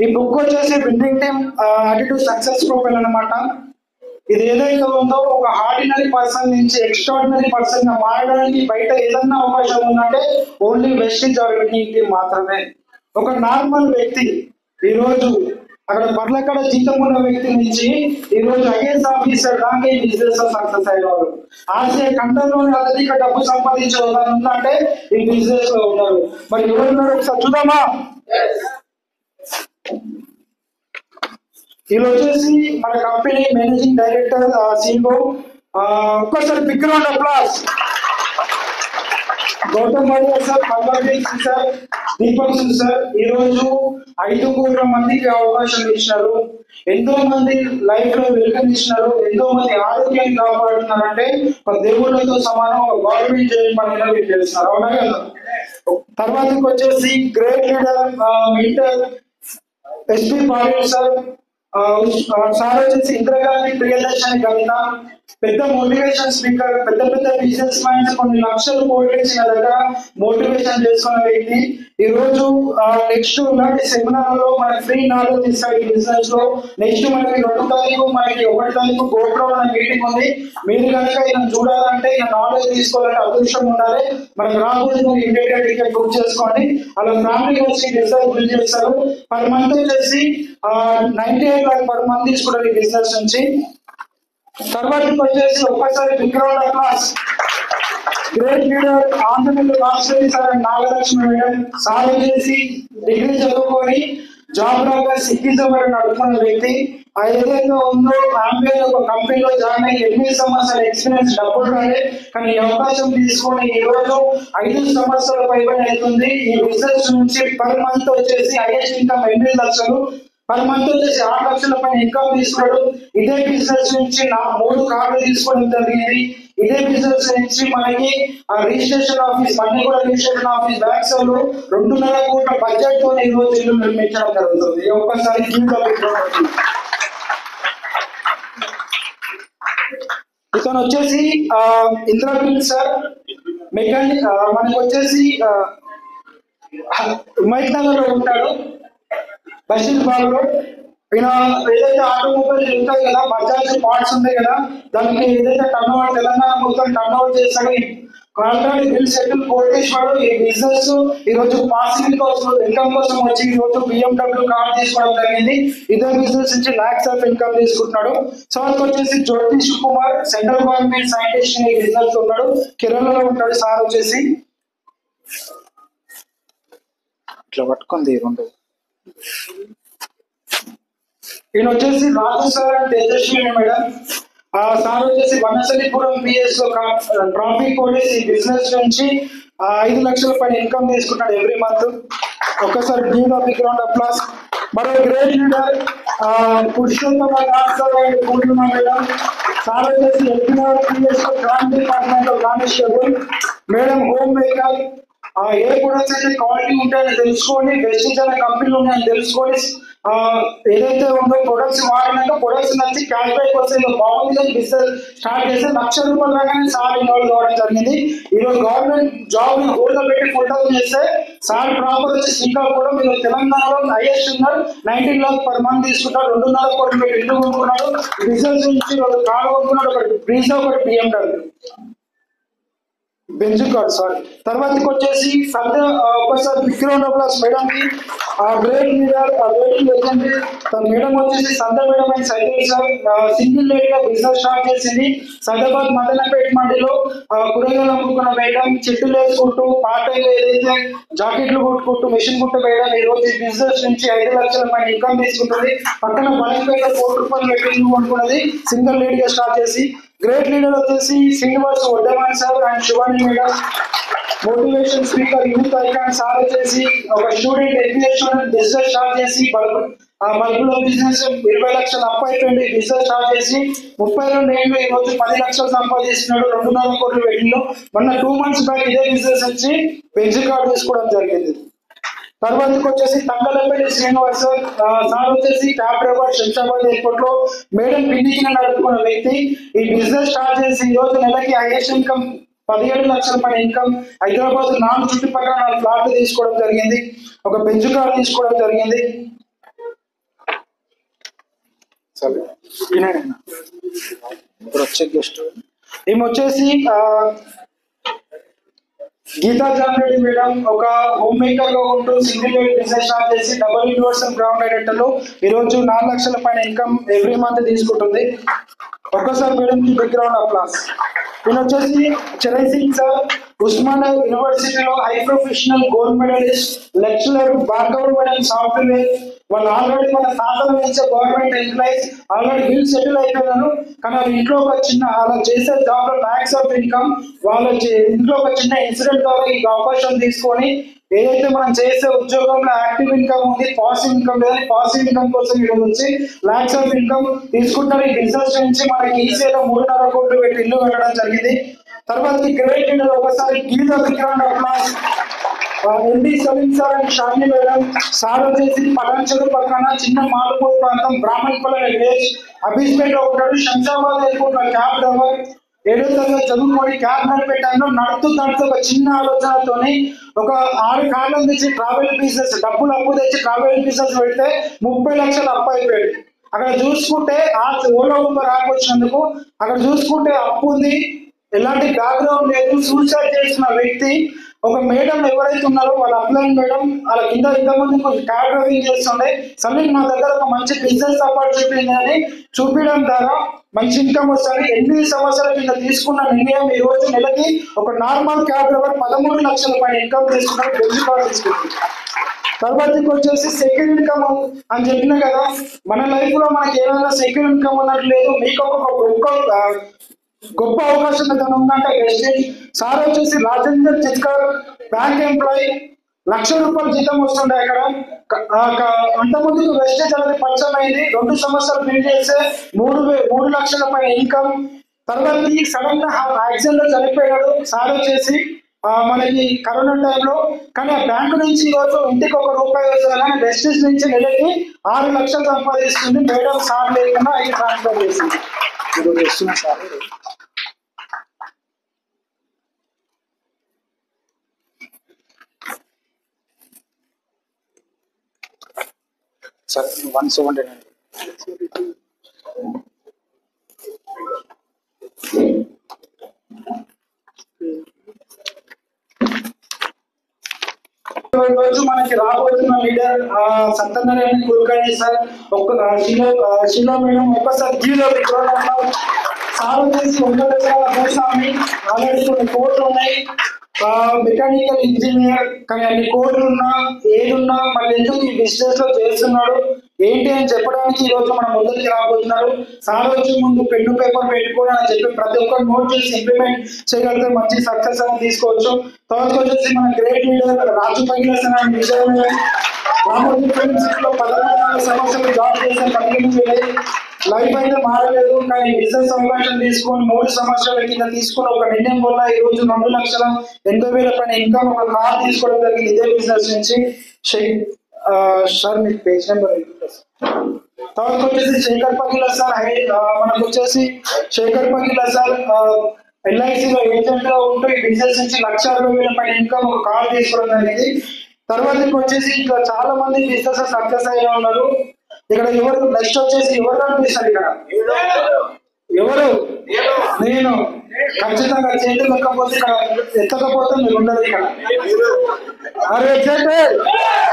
ఈ బుక్ వచ్చేసి winning team attitude success profile అనమాట. ఇది ఏదైతే ఉందో ఒక ఆర్డినరీ పర్సన్ నుంచి ఎక్స్ట్రాడినరీ పర్సన్ గా మారడానికి బయట ఏదన్నా అవకాశం ఉందంటే only Vestige or winning team మాత్రమే. ఒక నార్మల్ వ్యక్తి ఈ రోజు అక్కడ పర్లక్కడ జీతం ఉన్న వ్యక్తి నుంచి ఈ రోజు ఐఏఎస్ ఆఫీసర్ దాకా ఈ బిజినెస్ లో సక్సెస్ అయ్యేవారు. ఆసియా ఖండంలోని అత్యధిక డబ్బు సంపాదించే ఉందంటే ఈ బిజినెస్ లో ఉన్నారు. మరి ఎవరున్నారు ఒకసారి చూద్దామా? వీళ్ళు వచ్చేసి మన కంపెనీ మేనేజింగ్ డైరెక్టర్ సిఇఓ. ఒక్కసారి big round of applause. Gautam Bhatia sir, పల్లాజీ సార్, దీపక్ సార్ ఈ రోజు 5 కోట్ల మందికి అవకాశం ఇచ్చినారు. ఎంతో మంది లైఫ్ లో వెలుగునిచ్చినారు. ఎంతో మంది ఆరోగ్యాన్ని కాపాడుతున్నారంటే ఒక దేవుళ్ళతో సమానం, ఒక గవర్నమెంట్ చేయమని మీరు తెలుస్తున్నారు. అవునా కదా? తర్వాతకి వచ్చేసి great leader mentor SP Patil sir. Sir వచ్చేసి ఇందిరాగాంధీ ప్రియదర్శిని కవిత, పెద్ద మోటివేషన్ స్పీకర్, పెద్ద పెద్ద బిజినెస్ మైండ్స్ కొన్ని లక్షల కోట్లు దగ్గర మోటివేషన్ చేసుకున్న వ్యక్తి. ఈ రోజు నెక్స్ట్ ఇలాంటి సెమినార్ లో మనకి ఫ్రీ నాలెడ్జ్ ఇస్తాడు ఈ బిజినెస్ లో. నెక్స్ట్ మనకి 2 తారీఖు మనకి 1 తారీఖు గోప్రో మీటింగ్ ఉంది. మీరు కనుక ఈయన చూడాలంటే ఈయన నాలెడ్జ్ తీసుకోవాలంటే అదృష్టం ఉండాలి. మనకు రాబోయే ఇండియా టికెట్ బుక్ చేసుకోండి. అలా ఫ్యామిలీ వచ్చి బిజినెస్ బిల్డ్ చేస్తారు. పర్ మంత్ వచ్చేసి 98 lakh పర్ మంత్ తీసుకుంటారు ఈ బిజినెస్ నుంచి. తర్వాత వచ్చేసి ఒక్కసారి big round of applause. Great leader Andhra Pradesh రాష్ట్రపతి సార్ నాగలక్ష్మి మేడం. సార్ వచ్చేసి డిగ్రీ చదువుకొని జాబ్ రాగా సిక్కిజం నడుపుతున్న వ్యక్తి. ఏదైతే ఉందో ఆంబియర్ ఒక కంపెనీలో జాయిన్ అయ్యి 8 సంవత్సరాల ఎక్స్పీరియన్స్ డబ్బులు రాలే, కానీ ఈ అవకాశం తీసుకొని ఈ రోజు 5 సంవత్సరాల పైబడి అవుతుంది. ఈ బిజినెస్ నుంచి పర్ మంత్ వచ్చేసి హైయెస్ట్ ఇన్కమ్ 8 లక్షలు, పర్ మంత్ వచ్చేసి 6 లక్షల పైన ఇన్కమ్ తీసుకున్నాడు. ఇదే బిజినెస్ నుంచి 3 కార్లు తీసుకోవడం జరిగింది. ఇదే బిజినెస్ నుంచి మనకి registration office Maniguda registration office banks లో 2.5 కోట్ల బడ్జెట్ తో ఈ రోజు ఇల్లు నిర్మించడం జరుగుతుంది. ఒక్కసారి ఇతను వచ్చేసి ఇంద్రవీల్ సార్ మెకానిక్. మనకి వచ్చేసి హిమాయత్ నగర్ లో ఉంటాడు, బషీర్ బాగ్ లో. ఈయన ఏదైతే ఆటోమొబైల్ ఉంటాయి కదా, బజాజ్ పార్ట్స్ ఉంటాయి కదా, దానికి ఏదైతే టర్న్ ఓవర్ తెలంగాణ మొత్తం టర్న్ ఓవర్ చేస్తాడో ఆల్రెడీ బిల్ సెటిల్ కోటేశ్వరుడు ఈ బిజినెస్ ఈ రోజు పాసిబుల్ కోసం ఇన్కమ్ కోసం వచ్చి ఈ రోజు BMW కార్ తీసుకోవడం జరిగింది. ఇదే బిజినెస్ నుంచి లాక్స్ ఆఫ్ ఇన్కమ్ తీసుకుంటున్నాడు. సో వచ్చేసి జ్యోతి కుమార్ సెంట్రల్ గవర్నమెంట్ సైంటిస్ట్ ఈ బిజినెస్ ఉన్నాడు, కేరళలో ఉంటాడు. సార్ వచ్చేసి ఇట్లా పట్టుకుంది రెండు. ఈయన వచ్చేసి Raju sir and Tejaswi madam. Sir వచ్చేసి వనసలిపురం పిఎస్ లో ట్రాఫిక్ పోలీస్ ఈ బిజినెస్ నుంచి 5 లక్షల పైన ఇన్కమ్ తీసుకుంటాడు ఎవ్రీ మంత్. ఒక్కసారి give the big round of applause. మరో great leader Purushottama Das sir and Purnima madam. Sir వచ్చేసి ఎల్బీఆర్ పిఎస్ లో క్రాంతి డిపార్ట్మెంట్ లో కానిస్టేబుల్. Madam homemaker. ఏ ప్రొడక్ట్స్ అయితే క్వాలిటీ ఉంటాయని తెలుసుకొని, వెస్టిజ్ అనే కంపెనీలు ఉన్నాయని తెలుసుకొని ఏదైతే ఉందో ప్రొడక్ట్స్ వాడినాక ప్రొడక్ట్స్ నచ్చి క్యాష్ బ్యాక్ వస్తే బాగుంది బిజినెస్ స్టార్ట్ చేస్తే ₹1,00,000 దాకానే సార్ ఇన్వాల్వ్ అవ్వడం జరిగింది. ఈరోజు గవర్నమెంట్ జాబ్ ని హోల్డ్ లో పెట్టి ఫుల్ టైం చేస్తే సార్ ప్రాపర్ వచ్చి శ్రీకాకుళం మీరు తెలంగాణలో హైయెస్ట్ ఉన్నారు. 19 lakhs per month తీసుకుంటారు. 2.5 కోట్లు పెట్టి ఇల్లు కొనుక్కున్నాడు. బిజినెస్ నుంచి ఒక కార్ కొనుక్కున్నాడు, ఒకటి బ్రీజా, ఒకటి BMW బెంజ్ కార్. సారీ. తర్వాతకి వచ్చేసి సంధ్య. ఒకసారి big round of applause madam కి. Great leader, great legend madam వచ్చేసి Sandhya madam and cycle sir single lady గా బిజినెస్ స్టార్ట్ చేసింది. సైదాబాద్ మదనపేట మండిలో కూరగాయలు అమ్ముకున్న మేడం చెట్టులు వేసుకుంటూ పార్ట్ టైం ఏదైతే జాకెట్లు కుట్టుకుంటూ మెషిన్ కుట్టు మేడం ఈ రోజు బిజినెస్ నుంచి 5 లక్షల పైన ఇన్కమ్ తీసుకుంటుంది. పక్కన బలంపేట ₹1,00,000 పెట్టి ఇల్లు కొనుక్కున్నది సింగిల్ లేడీ గా స్టార్ట్ చేసి. గ్రేట్ లీడర్ వచ్చేసి Srinivas Vaddaman sir and Shivani madam. Motivation speaker youth icon sir వచ్చేసి ఒక స్టూడెంట్ ఎడ్యుకేషన్ బిజినెస్ స్టార్ట్ చేసి బల్బులో బిజినెస్ 20 లక్షలు అప్ అయిపోయింది. బిజినెస్ స్టార్ట్ చేసి 32 ఏళ్ళు ఈ రోజు 10 లక్షలు సంపాదిస్తున్నాడు. 2.5 కోట్ల వెయిట్లో. మొన్న 2 months బ్యాక్ ఇదే బిజినెస్ వచ్చి బెంజ్ కార్ తీసుకోవడం జరిగింది. తర్వాతకి వచ్చేసి తంగలపల్లి శ్రీనివాస్ సార్ వచ్చేసి క్యాబ్ డ్రైవర్ శంషాబాద్ ఎయిర్పోర్ట్ లో మేడం పిన్నికి నడుపుకున్న వ్యక్తి. ఈ బిజినెస్ స్టార్ట్ చేసి ఈ రోజు నెలకి హైయెస్ట్ ఇన్కమ్ 17 లక్షల పైన ఇన్కమ్. హైదరాబాద్ 4 చుట్టుపక్కల 4 ఫ్లాట్లు తీసుకోవడం జరిగింది. ఒక బెంజ్ కార్ తీసుకోవడం జరిగింది. వచ్చే గెస్ట్ ఈమె వచ్చేసి గీతా జాన్రెడ్డి మేడం. ఒక హోమ్ మేకర్ గా ఉంటూ సింగిల్ బిజినెస్ స్టార్ట్ చేసి డబుల్ యూనివర్సల్ గ్రౌండ్ డైరెక్టర్ లో ఈ రోజు 4 లక్షల పైన ఇన్కమ్ ఎవ్రీ మంత్ తీసుకుంటుంది. ఒక్కసారి మేడం కి బిగ్ రౌండ్ ఆఫ్ అప్లాస్. ఈయన వచ్చేసి చరణ్ సింగ్ సార్ ఉస్మానియా యూనివర్సిటీలో high professional gold medalist lecturer Bhargav madam software. వాళ్ళు ఆల్రెడీ మన తాతల నుంచి government employees already bill settle అయిపోయినారు. కానీ వాళ్ళ ఇంట్లో ఒక చిన్న అలా చేసే జాబ్ లో ల్యాక్స్ ఆఫ్ ఇన్కమ్ వాళ్ళ ఇంట్లో ఒక చిన్న ఇన్సిడెంట్ ద్వారా ఈ అవకాశం తీసుకొని ఏదైతే మనం చేసే ఉద్యోగంలో యాక్టివ్ ఇన్కమ్ ఉంది, పాసివ్ ఇన్కమ్ లేదు. పాసివ్ ఇన్కమ్ కోసం ఇక్కడ నుంచి ల్యాక్స్ ఆఫ్ ఇన్కమ్ తీసుకుంటారు. ఈ బిజినెస్ నుంచి మనకి ఈజీగా 3.5 కోట్లు పెట్టి ఇల్లు కట్టడం జరిగింది. తర్వాత గ్రేట్ లీడర్ ఒకసారి Geetha Vikram MD Salim sir and Shani madam. Sir వచ్చేసి పటాన్చెరు పక్కన చిన్న మాలుపూర్ ప్రాంతం బ్రాహ్మణపల్లి విలేజ్ అబీస్పేట ఉంటాడు. Shamshabad airport cab driver. 7వ తరగతి చదువుకొని క్యాబ్ నడిపెట్టాను. నడుతూ ఒక చిన్న ఆలోచనతోని ఒక 6 కార్లు తెచ్చి ట్రావెల్ బిజినెస్ డబ్బులు అప్పు తెచ్చి ట్రావెల్ బిజినెస్ పెడితే 30 లక్షలు అప్పు అయిపోయాడు. అక్కడ చూసుకుంటే ఓలా ఊబర్ యాప్ వచ్చినందుకు అక్కడ చూసుకుంటే అప్పు ఉంది, ఎలాంటి బ్యాక్గ్రౌండ్ లేదు. సూసైడ్ చేసిన వ్యక్తి ఒక మేడం ఎవరైతే ఉన్నారో వాళ్ళ అప్లైన్ మేడం వాళ్ళ కింద ఇంతమంది క్యాబ్ డ్రైవింగ్ చేస్తుండే. సలీం మా దగ్గర ఒక మంచి బిజినెస్ ఆపర్చునిటీ అని చూపించడం ద్వారా మంచి ఇన్కమ్ వస్తుంది. 8 సంవత్సరాల కింద తీసుకున్న నిర్ణయం ఈ రోజు నెలకి ఒక నార్మల్ క్యాబ్ డ్రైవర్ 13 లక్షల పైన ఇన్కమ్ తీసుకున్నారు. బెంజ్ కార్ తీసుకుంటారు. తర్వాతకి వచ్చేసి సెకండ్ ఇన్కమ్ అని చెప్పినా కదా, మన లైఫ్ లో మనకి ఏమైనా సెకండ్ ఇన్కమ్ అన్నట్టు లేదు. మీకు ఒక గొప్ప అవకాశం ఏదైనా ఉందంటే వెస్టేజ్. సార్ వచ్చేసి రాజేందర్ చిత్కర్ బ్యాంక్ ఎంప్లాయీ. ₹1,00,000 జీతం వస్తుండే అక్కడ. అంతకుముందుకు వెస్టేజ్ అనేది పరిచయం అయింది. 2 సంవత్సరాలు బిల్డ్ చేస్తే 3 లక్షల పైన ఇన్కమ్. తర్వాత సడన్ గా యాక్సిడెంట్ లో చనిపోయాడు సార్ వచ్చేసి మనకి కరోనా టైంలో. కానీ ఆ బ్యాంకు నుంచి ఈ రోజు ఇంటికి ₹1 వస్తుంది. కానీ వెస్టేజ్ నుంచి నెలకి 6 లక్షలు సంపాదిస్తుంది. మేడం సార్ లేకుండా అవి ట్రాన్స్ఫర్ చేసింది. ఈరోజు వస్తున్నా సార్ సార్ 170 రోజు మనకి రాబోతున్న లీడర్ సత్యనారాయణ కులకర్ణి సార్ శిలో మేడం ఒక్కసారి జీలో సార్ వచ్చేసి భూస్వామి ఆల్రెడీ కొన్ని కోర్టులు ఉన్నాయి, మెకానికల్ ఇంజనీర్, కానీ అన్ని కోర్టులు ఉన్నా ఏదున్నా మళ్ళీ ఎందుకు ఈ బిజినెస్ లో చేస్తున్నాడు ఏంటి అని చెప్పడానికి ఈ రోజు మన ముందుకి రాబోతున్నారు. సార్ వచ్చే ముందు పెన్ను పేపర్ పెట్టుకోవడం అని చెప్పి ప్రతి ఒక్కరు నోట్ చేసి ఇంప్లిమెంట్ చేయగలిగితే మంచి సక్సెస్ అని తీసుకోవచ్చు. తర్వాత వచ్చేసి మన గ్రేట్ లీడర్ రాజు పగిలేసిన సమస్యలు జాబ్ చేసే పరిగణించలేదు, లైఫ్ అయితే మారలేదు, కానీ బిజినెస్ అవకాశం తీసుకొని 3 సంవత్సరాల కింద తీసుకుని ఒక నిర్ణయం వల్ల ఈ రోజు 2,80,000 పైన ఇన్కమ్ ఒక కార్ తీసుకోవడం జరిగింది ఇదే బిజినెస్ నుంచి. సార్ మీకు పేజ్ నెంబర్ తర్వాత వచ్చేసి శేఖర్ పగిల సార్ మనకు వచ్చేసి శేఖర్ పగిల సార్ ఎల్ఐసిలో ఏజెంట్ గా ఉంటూ ఈ బిజినెస్ నుంచి 1,60,000 పైన ఇన్కమ్ ఒక కార్ తీసుకోవడం జరిగింది. తర్వాత వచ్చేసి ఇంకా చాలా మంది బిజినెస్ సక్సెస్ అయ్యే ఉన్నారు. ఇక్కడ ఎవరు నెక్స్ట్ వచ్చేసి ఎవరు కనిపిస్తారు ఇక్కడ ఎవరు నేను ఖచ్చితంగా చేతులు ఎక్కకపోతే ఇక్కడ ఎత్తకపోతే మీరు ఉండదు ఇక్కడ. అరే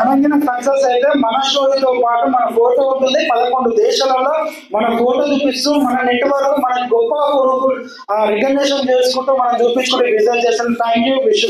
అనగిన సక్సెస్ అయితే మన స్టోరీతో పాటు మన ఫోటో ఉంటుంది 11 దేశాలలో మన ఫోటో చూపిస్తూ మన నెట్వర్క్ మన గొప్ప రికగ్నిషన్ చేసుకుంటూ మనం చూపించుకుంటూ బిజినెస్ చేస్తాం. Thank you wish.